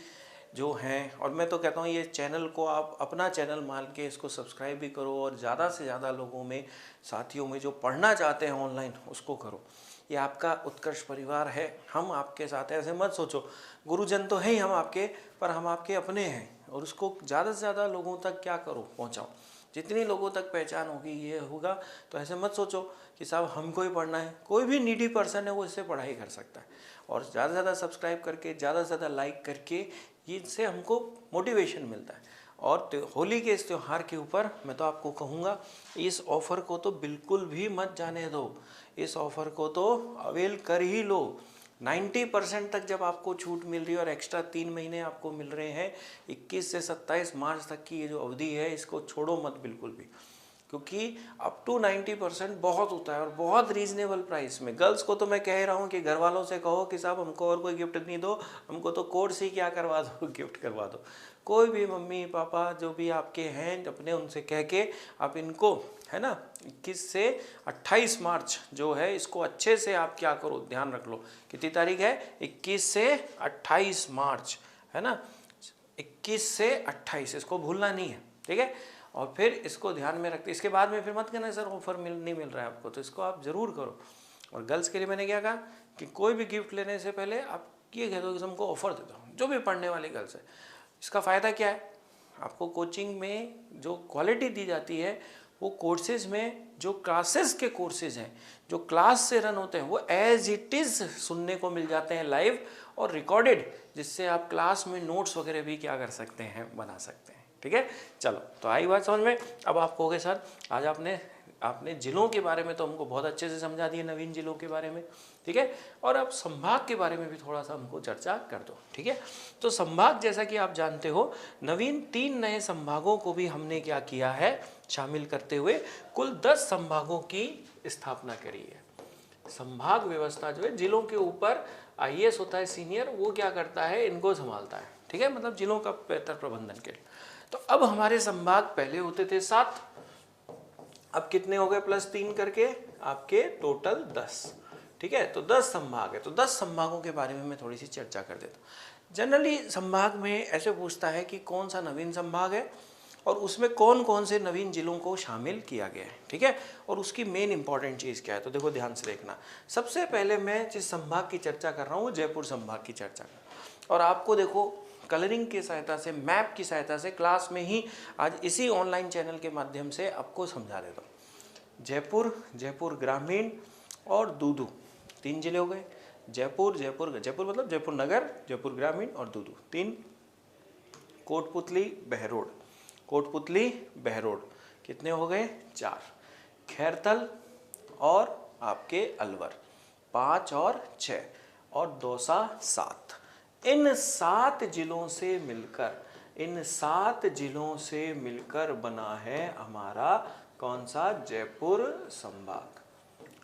जो हैं, और मैं तो कहता हूँ ये चैनल को आप अपना चैनल मान के इसको सब्सक्राइब भी करो और ज़्यादा से ज़्यादा लोगों में, साथियों में जो पढ़ना चाहते हैं ऑनलाइन उसको करो। ये आपका उत्कर्ष परिवार है, हम आपके साथ हैं। ऐसे मत सोचो, गुरुजन तो है ही हम आपके, पर हम आपके अपने हैं, और उसको ज़्यादा से ज़्यादा लोगों तक क्या करो, पहुँचाओ। जितनी लोगों तक पहचान होगी ये होगा। तो ऐसे मत सोचो कि साहब हमको ही पढ़ना है, कोई भी नीडी पर्सन है वो इससे पढ़ाई कर सकता है। और ज़्यादा से ज़्यादा सब्सक्राइब करके, ज़्यादा से ज़्यादा लाइक करके, इससे हमको मोटिवेशन मिलता है। और होली के इस त्यौहार के ऊपर मैं तो आपको कहूँगा, इस ऑफ़र को तो बिल्कुल भी मत जाने दो, इस ऑफ़र को तो अवेल कर ही लो। 90% तक जब आपको छूट मिल रही है और एक्स्ट्रा 3 महीने आपको मिल रहे हैं, 21 से 27 मार्च तक की ये जो अवधि है, इसको छोड़ो मत बिल्कुल भी, क्योंकि अप टू 90% बहुत होता है और बहुत रीजनेबल प्राइस में। गर्ल्स को तो मैं कह रहा हूँ कि घर वालों से कहो कि साहब हमको और कोई गिफ्ट नहीं दो, हमको तो कोर्स ही क्या करवा दो, गिफ्ट करवा दो। कोई भी मम्मी पापा जो भी आपके हैं अपने, उनसे कह के आप इनको, है ना, 21 से 28 मार्च जो है, इसको अच्छे से आप क्या करो, ध्यान रख लो। कितनी तारीख है? 21 से 28 मार्च, है ना, 21 से 28, इसको भूलना नहीं है। ठीक है, और फिर इसको ध्यान में रखते, इसके बाद में फिर मत कहना सर ऑफर नहीं मिल रहा है आपको, तो इसको आप ज़रूर करो। और गर्ल्स के लिए मैंने क्या कहा कि कोई भी गिफ्ट लेने से पहले आप ये कह दो कि हमको ऑफर दे दो, जो भी पढ़ने वाली गर्ल्स है। इसका फ़ायदा क्या है, आपको कोचिंग में जो क्वालिटी दी जाती है, वो कोर्सेज में जो क्लासेस के कोर्सेज हैं, जो क्लास से रन होते हैं, वो एज इट इज़ सुनने को मिल जाते हैं लाइव और रिकॉर्डेड, जिससे आप क्लास में नोट्स वगैरह भी क्या कर सकते हैं, बना सकते हैं। ठीक है, चलो तो आई बात समझ में। अब आप कहोगे सर आज आपने जिलों के बारे में तो हमको बहुत अच्छे से समझा दिए, नवीन जिलों के बारे में। ठीक है, और अब संभाग के बारे में भी थोड़ा सा हमको चर्चा कर दो। ठीक है, तो संभाग जैसा कि आप जानते हो, नवीन 3 नए संभागों को भी हमने क्या किया है, शामिल करते हुए कुल 10 संभागों की स्थापना करी है। संभाग व्यवस्था जो है, जिलों के ऊपर IAS होता है सीनियर, वो क्या करता है, इनको संभालता है। ठीक है, मतलब जिलों का बेहतर प्रबंधन के लिए। तो अब हमारे संभाग पहले होते थे 7, अब कितने हो गए, +3 करके आपके टोटल 10। ठीक है, तो 10 संभाग है। तो 10 संभागों के बारे में मैं थोड़ी सी चर्चा कर देता हूँ। जनरली संभाग में ऐसे पूछता है कि कौन सा नवीन संभाग है और उसमें कौन कौन से नवीन जिलों को शामिल किया गया है। ठीक है, और उसकी मेन इंपॉर्टेंट चीज़ क्या है, तो देखो ध्यान से देखना। सबसे पहले मैं जिस संभाग की चर्चा कर रहा हूँ, जयपुर संभाग की चर्चा कर, और आपको देखो कलरिंग की सहायता से, मैप की सहायता से क्लास में ही आज इसी ऑनलाइन चैनल के माध्यम से आपको समझा देता हूँ। जयपुर ग्रामीण और दूदू, 3 जिले हो गए। जयपुर मतलब जयपुर नगर, जयपुर ग्रामीण और दूदू 3। कोटपुतली बहरोड कितने हो गए, 4। खैरतल और आपके अलवर 5 और 6, और दौसा 7। इन 7 जिलों से मिलकर बना है हमारा कौन सा, जयपुर संभाग।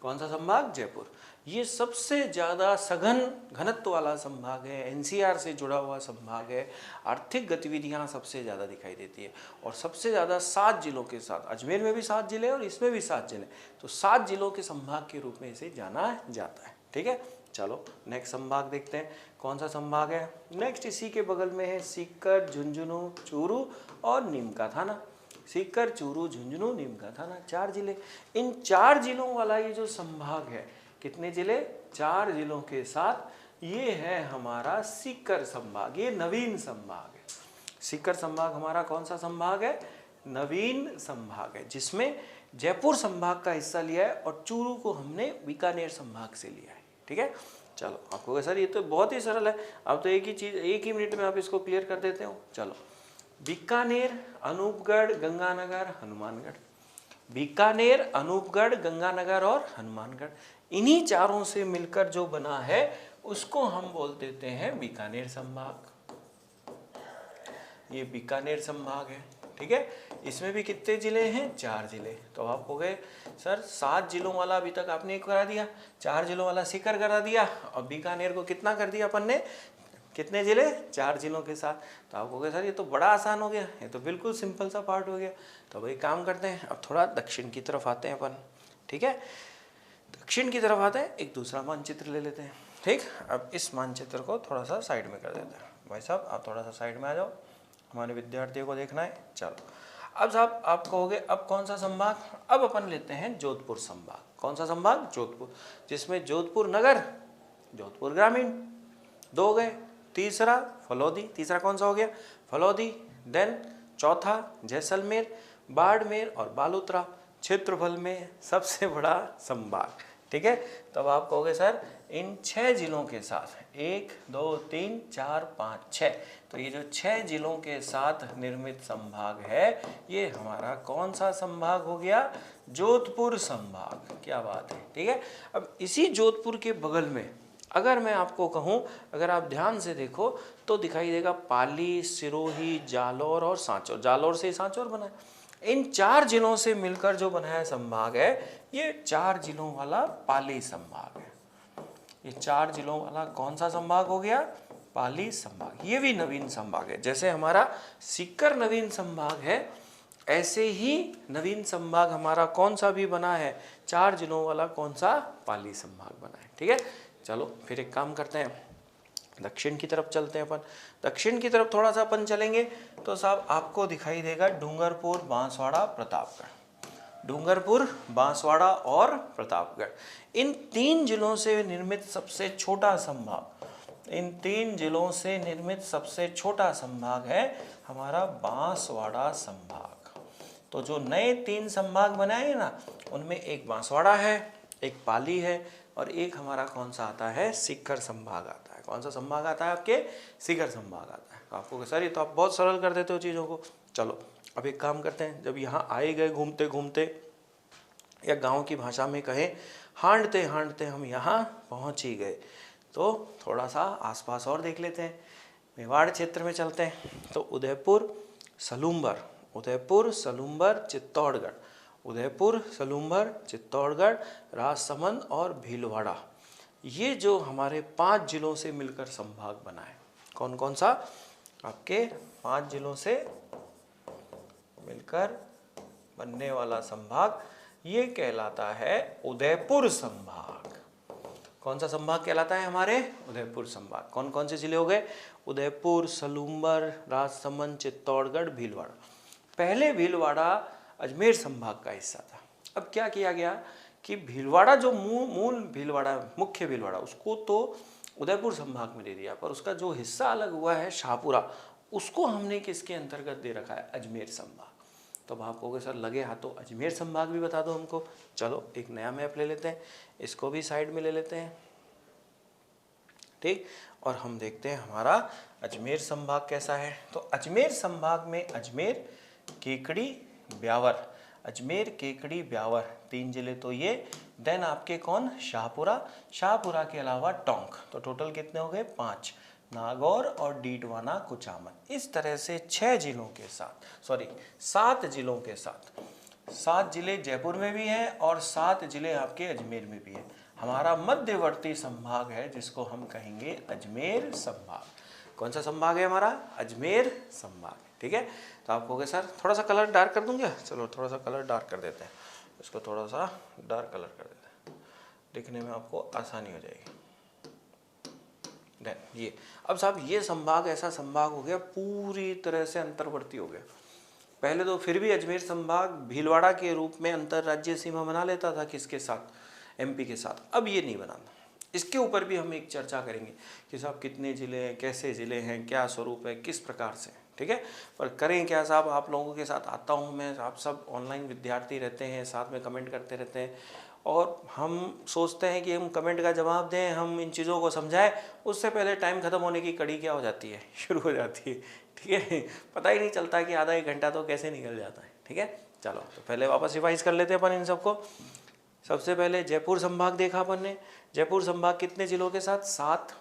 कौन सा संभाग, जयपुर। ये सबसे ज़्यादा सघन घनत्व वाला संभाग है, NCR से जुड़ा हुआ संभाग है। आर्थिक गतिविधियाँ सबसे ज़्यादा दिखाई देती है, और सबसे ज़्यादा 7 जिलों के साथ, अजमेर में भी 7 जिले और इसमें भी 7 जिले, तो 7 जिलों के संभाग के रूप में इसे जाना जाता है। ठीक है, चलो नेक्स्ट संभाग देखते हैं, कौन सा संभाग है। नेक्स्ट इसी के बगल में है सीकर, झुंझुनू, चूरू और नीम का थाना। सीकर, चूरू, झुंझुनू, नीम का थाना, 4 जिले। इन 4 जिलों वाला ये जो संभाग है, कितने जिले, 4 जिलों के साथ, ये है हमारा सीकर संभाग। ये नवीन संभाग है। सीकर संभाग हमारा कौन सा संभाग है, नवीन संभाग है, जिसमें जयपुर संभाग का हिस्सा लिया है और चूरू को हमने बीकानेर संभाग से लिया है। ठीक है, चलो आपको सर ये तो बहुत ही सरल है, अब तो एक ही मिनट में आप इसको क्लियर कर देते हो। चलो बीकानेर, अनूपगढ़, गंगानगर, हनुमानगढ़। बीकानेर, अनूपगढ़, गंगानगर और हनुमानगढ़, इन्हीं चारों से मिलकर जो बना है उसको हम बोल देते हैं बीकानेर संभाग। ये बीकानेर संभाग है, ठीक है। इसमें भी कितने जिले हैं? 4 जिले। तो आप हो गए सर 7 जिलों वाला अभी तक आपने करा दिया, 4 जिलों वाला सीकर करा दिया, और बीकानेर को कितना कर दिया अपन ने? कितने जिले? 4 जिलों के साथ। तो आप कहोगे सर ये तो बड़ा आसान हो गया, ये तो बिल्कुल सिंपल सा पार्ट हो गया। तो भाई काम करते हैं, अब थोड़ा दक्षिण की तरफ आते हैं अपन, ठीक है। दक्षिण की तरफ आते हैं, एक दूसरा मानचित्र ले लेते हैं, ठीक। अब इस मानचित्र को थोड़ा सा साइड में कर देते हैं। भाई साहब आप थोड़ा सा साइड में आ जाओ, हमारे विद्यार्थियों को देखना है। चलो अब साहब आप कहोगे अब कौन सा संभाग? अब अपन लेते हैं जोधपुर संभाग। कौन सा संभाग? जोधपुर, जिसमें जोधपुर नगर, जोधपुर ग्रामीण, 2 गए। तीसरा फलौदी, तीसरा कौन सा हो गया? फलौदी। देन चौथा जैसलमेर, बाड़मेर और बालोतरा, क्षेत्रफल में सबसे बड़ा संभाग, ठीक है। तब आप कहोगे सर इन 6 जिलों के साथ 1 2 3 4 5 6, तो ये जो 6 जिलों के साथ निर्मित संभाग है ये हमारा कौन सा संभाग हो गया? जोधपुर संभाग। क्या बात है, ठीक है। अब इसी जोधपुर के बगल में अगर मैं आपको कहूं, अगर आप ध्यान से देखो तो दिखाई देगा पाली, सिरोही, जालौर और सांचौर। जालौर से सांचौर बना है। इन 4 जिलों से मिलकर जो बनाया संभाग है ये 4 जिलों वाला पाली संभाग है। ये 4 जिलों वाला कौन सा संभाग हो गया? पाली संभाग। ये भी नवीन संभाग है। जैसे हमारा सीकर नवीन संभाग है, ऐसे ही नवीन संभाग हमारा कौन सा भी बना है? 4 जिलों वाला कौन सा? पाली संभाग बना है, ठीक है। चलो फिर एक काम करते हैं, दक्षिण की तरफ चलते हैं अपन। दक्षिण की तरफ थोड़ा सा अपन चलेंगे तो साहब आपको दिखाई देगा डूंगरपुर, बांसवाड़ा, प्रतापगढ़। डूंगरपुर, बांसवाड़ा और प्रतापगढ़, इन 3 जिलों से निर्मित सबसे छोटा संभाग, इन 3 जिलों से निर्मित सबसे छोटा संभाग है हमारा बांसवाड़ा संभाग। तो जो नए 3 संभाग बनाए ना, उनमें एक बांसवाड़ा है, एक पाली है और एक हमारा कौन सा आता है? सीकर संभाग आता है। कौन सा संभाग आता है आपके? सीकर संभाग आता है। तो आपको सर ये तो आप बहुत सरल कर देते हो चीज़ों को। चलो अब एक काम करते हैं, जब यहाँ आए गए घूमते घूमते, या गांव की भाषा में कहें हांडते हांडते हम यहाँ पहुँच ही गए, तो थोड़ा सा आसपास और देख लेते हैं। मेवाड़ क्षेत्र में चलते हैं तो उदयपुर, सलूम्बर, उदयपुर, सलूम्बर, चित्तौड़गढ़, उदयपुर, सलूम्बर, चित्तौड़गढ़, राजसमंद और भीलवाड़ा, ये जो हमारे 5 जिलों से मिलकर संभाग बना है। कौन कौन सा? आपके 5 जिलों से मिलकर बनने वाला संभाग ये कहलाता है उदयपुर संभाग। कौन सा संभाग कहलाता है हमारे? उदयपुर संभाग। कौन कौन से जिले हो गए? उदयपुर, सलूम्बर, राजसमंद, चित्तौड़गढ़, भीलवाड़ा। पहले भीलवाड़ा अजमेर संभाग का हिस्सा था। अब क्या किया गया कि भीलवाड़ा जो मूल भीलवाड़ा, मुख्य भीलवाड़ा, उसको तो उदयपुर संभाग में दे दिया, पर उसका जो हिस्सा अलग हुआ है शाहपुरा, उसको हमने किसके अंतर्गत दे रखा है? अजमेर संभाग। तो अब आप कहोगे सर लगे हाथों अजमेर संभाग भी बता दो हमको। चलो एक नया मैप ले लेते हैं, इसको भी साइड में ले लेते हैं, ठीक। और हम देखते हैं हमारा अजमेर संभाग कैसा है। तो अजमेर संभाग में अजमेर, केकड़ी, ब्यावर, अजमेर, केकड़ी, ब्यावर 3 जिले तो ये। देन आपके कौन? शाहपुरा, शाहपुरा के अलावा टोंक। तो टोटल कितने हो गए? 5, नागौर और डीडवाना, कुचामन। इस तरह से 6 जिलों के साथ, 7 जिलों के साथ, 7 जिले जयपुर में भी हैं और 7 जिले आपके अजमेर में भी हैं। हमारा मध्यवर्ती संभाग है जिसको हम कहेंगे अजमेर संभाग। कौन सा संभाग है हमारा? अजमेर संभाग, ठीक है। तो आप कहोगे सर थोड़ा सा कलर डार्क कर दूंगा। चलो थोड़ा सा कलर डार्क कर देते हैं, इसको थोड़ा सा डार्क कलर कर देते हैं, दिखने में आपको आसानी हो जाएगी। देन ये, अब साहब ये संभाग ऐसा संभाग हो गया पूरी तरह से अंतर्वर्ती हो गया। पहले तो फिर भी अजमेर संभाग भीलवाड़ा के रूप में अंतर्राज्यीय सीमा बना लेता था, किसके साथ? एमपी के साथ। अब ये नहीं बनाना। इसके ऊपर भी हम एक चर्चा करेंगे कि साहब कितने ज़िले हैं, कैसे ज़िले हैं, क्या स्वरूप है, किस प्रकार से, ठीक है। पर करें क्या साहब, आप लोगों के साथ आता हूँ मैं, आप सब ऑनलाइन विद्यार्थी रहते हैं, साथ में कमेंट करते रहते हैं और हम सोचते हैं कि हम कमेंट का जवाब दें, हम इन चीज़ों को समझाएं, उससे पहले टाइम ख़त्म होने की कड़ी क्या हो जाती है? शुरू हो जाती है, ठीक है, पता ही नहीं चलता कि आधा एक घंटा तो कैसे निकल जाता है। ठीक है, चलो तो पहले वापस रिवाइज कर लेते हैं अपन इन सबको। सबसे पहले जयपुर संभाग देखा अपन ने। जयपुर संभाग कितने जिलों के साथ? 7,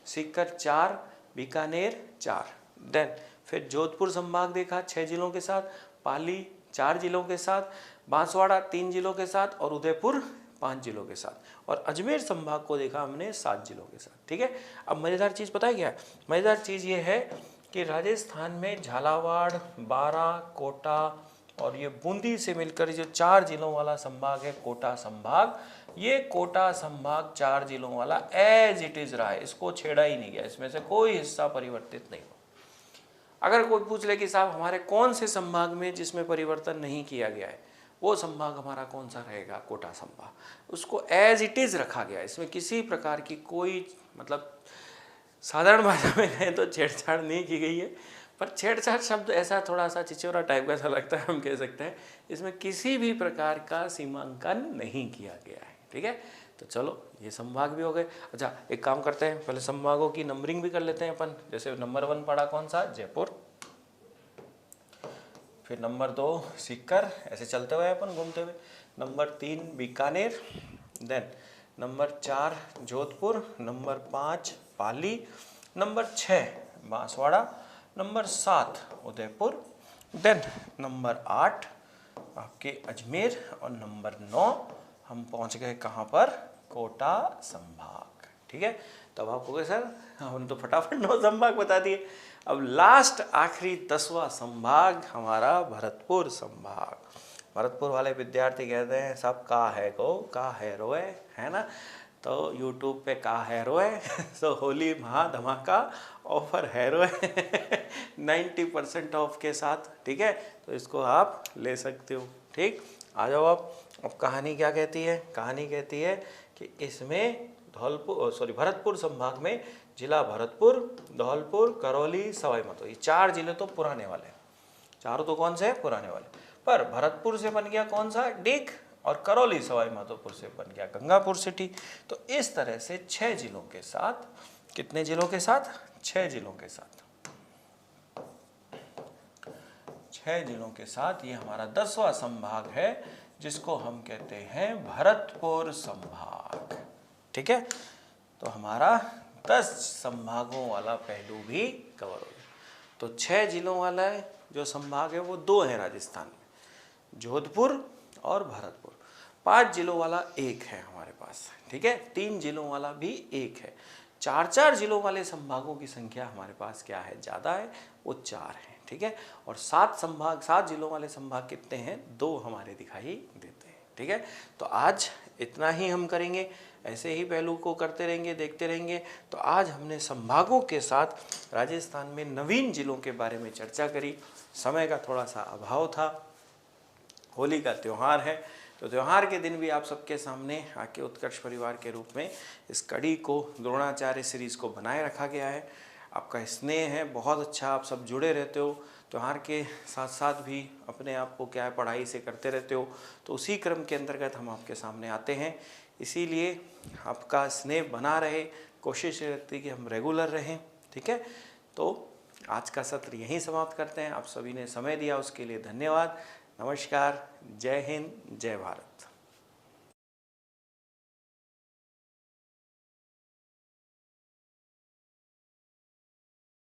सीकर 4, बीकानेर 4। देन फिर जोधपुर संभाग देखा 6 जिलों के साथ, पाली 4 जिलों के साथ, बांसवाड़ा 3 जिलों के साथ और उदयपुर 5 जिलों के साथ। और अजमेर संभाग को देखा हमने 7 जिलों के साथ। ठीक है, अब मज़ेदार चीज़ पता है क्या है? मज़ेदार चीज़ ये है कि राजस्थान में झालावाड़, बारा, कोटा और ये बूंदी से मिलकर जो 4 जिलों वाला संभाग है कोटा संभाग, ये कोटा संभाग 4 जिलों वाला एज इट इज रहा है, इसको छेड़ा ही नहीं गया, इसमें से कोई हिस्सा परिवर्तित नहीं हुआ। अगर कोई पूछ ले कि साहब हमारे कौन से संभाग में जिसमें परिवर्तन नहीं किया गया है, वो संभाग हमारा कौन सा रहेगा? कोटा संभाग। उसको एज इट इज रखा गया, इसमें किसी प्रकार की कोई मतलब साधारण भाषा में कहें तो छेड़छाड़ नहीं की गई है। पर छेड़छाड़ शब्द ऐसा थोड़ा सा चिचोरा टाइप का सा लगता है, हम कह सकते हैं इसमें किसी भी प्रकार का सीमांकन नहीं किया गया है। ठीक है, तो चलो ये संभाग भी हो गए। अच्छा एक काम करते हैं, पहले संभागों की नंबरिंग भी कर लेते हैं अपन। जैसे नंबर 1 पड़ा कौन सा? जयपुर, फिर नंबर 2 सीकर, ऐसे चलते हुए अपन घूमते हुए। Number 3 Bikaner, then number 4 Jodhpur, number 5 Pali, number 6 Banswara, number 7 Udaipur, then number 8 आपके अजमेर और नंबर 9 हम पहुंच गए कहाँ पर? कोटा संभाग। ठीक है, तब आपको कहे सर हमने तो फटाफट 9 संभाग बता दिए। अब लास्ट आखिरी 10वां संभाग हमारा भरतपुर संभाग। भरतपुर वाले विद्यार्थी कहते हैं सब का है को का है रोए, है ना? तो YouTube पे का है रोए सो होली महा धमाका ऑफर है रोए 90% ऑफ के साथ। ठीक है, तो इसको आप ले सकते हो। ठीक, आ जाओ आप। अब कहानी क्या कहती है? कहानी कहती है कि इसमें भरतपुर संभाग में जिला भरतपुर, धौलपुर, करौली, सवाई माधोपुर, ये 4 जिले तो पुराने वाले, चारों तो कौन से हैं? पुराने वाले। पर भरतपुर से बन गया कौन सा? डिग, और करौली सवाई माधोपुर से बन गया गंगापुर सिटी। तो इस तरह से 6 जिलों के साथ, कितने जिलों के साथ? 6 जिलों के साथ, 6 जिलों के साथ ये हमारा 10वां संभाग है, जिसको हम कहते हैं भरतपुर संभाग। ठीक है, तो हमारा 10 संभागों वाला पहलू भी कवर हो गया। तो 6 जिलों वाला जो संभाग है वो 2 है राजस्थान में, जोधपुर और भरतपुर। 5 जिलों वाला 1 है हमारे पास। ठीक है, 3 जिलों वाला भी 1 है। 4-4 जिलों वाले संभागों की संख्या हमारे पास क्या है? ज़्यादा है, वो 4 है। ठीक है, और 7 जिलों वाले संभाग कितने हैं? 2 हमारे दिखाई देते हैं। ठीक है, तो आज इतना ही हम करेंगे, ऐसे ही पहलू को करते रहेंगे, देखते रहेंगे। तो आज हमने संभागों के साथ राजस्थान में नवीन जिलों के बारे में चर्चा करी। समय का थोड़ा सा अभाव था, होली का त्यौहार है, तो त्यौहार के दिन भी आप सबके सामने आके उत्कर्ष परिवार के रूप में इस कड़ी को, द्रोणाचार्य सीरीज़ को बनाए रखा गया है। आपका स्नेह है, बहुत अच्छा, आप सब जुड़े रहते हो, त्यौहार के साथ साथ भी अपने आप को क्या है पढ़ाई से करते रहते हो। तो उसी क्रम के अंतर्गत हम आपके सामने आते हैं, इसीलिए आपका स्नेह बना रहे, कोशिश रहती है कि हम रेगुलर रहें। ठीक है, तो आज का सत्र यहीं समाप्त करते हैं। आप सभी ने समय दिया उसके लिए धन्यवाद। नमस्कार, जय हिंद, जय भारत।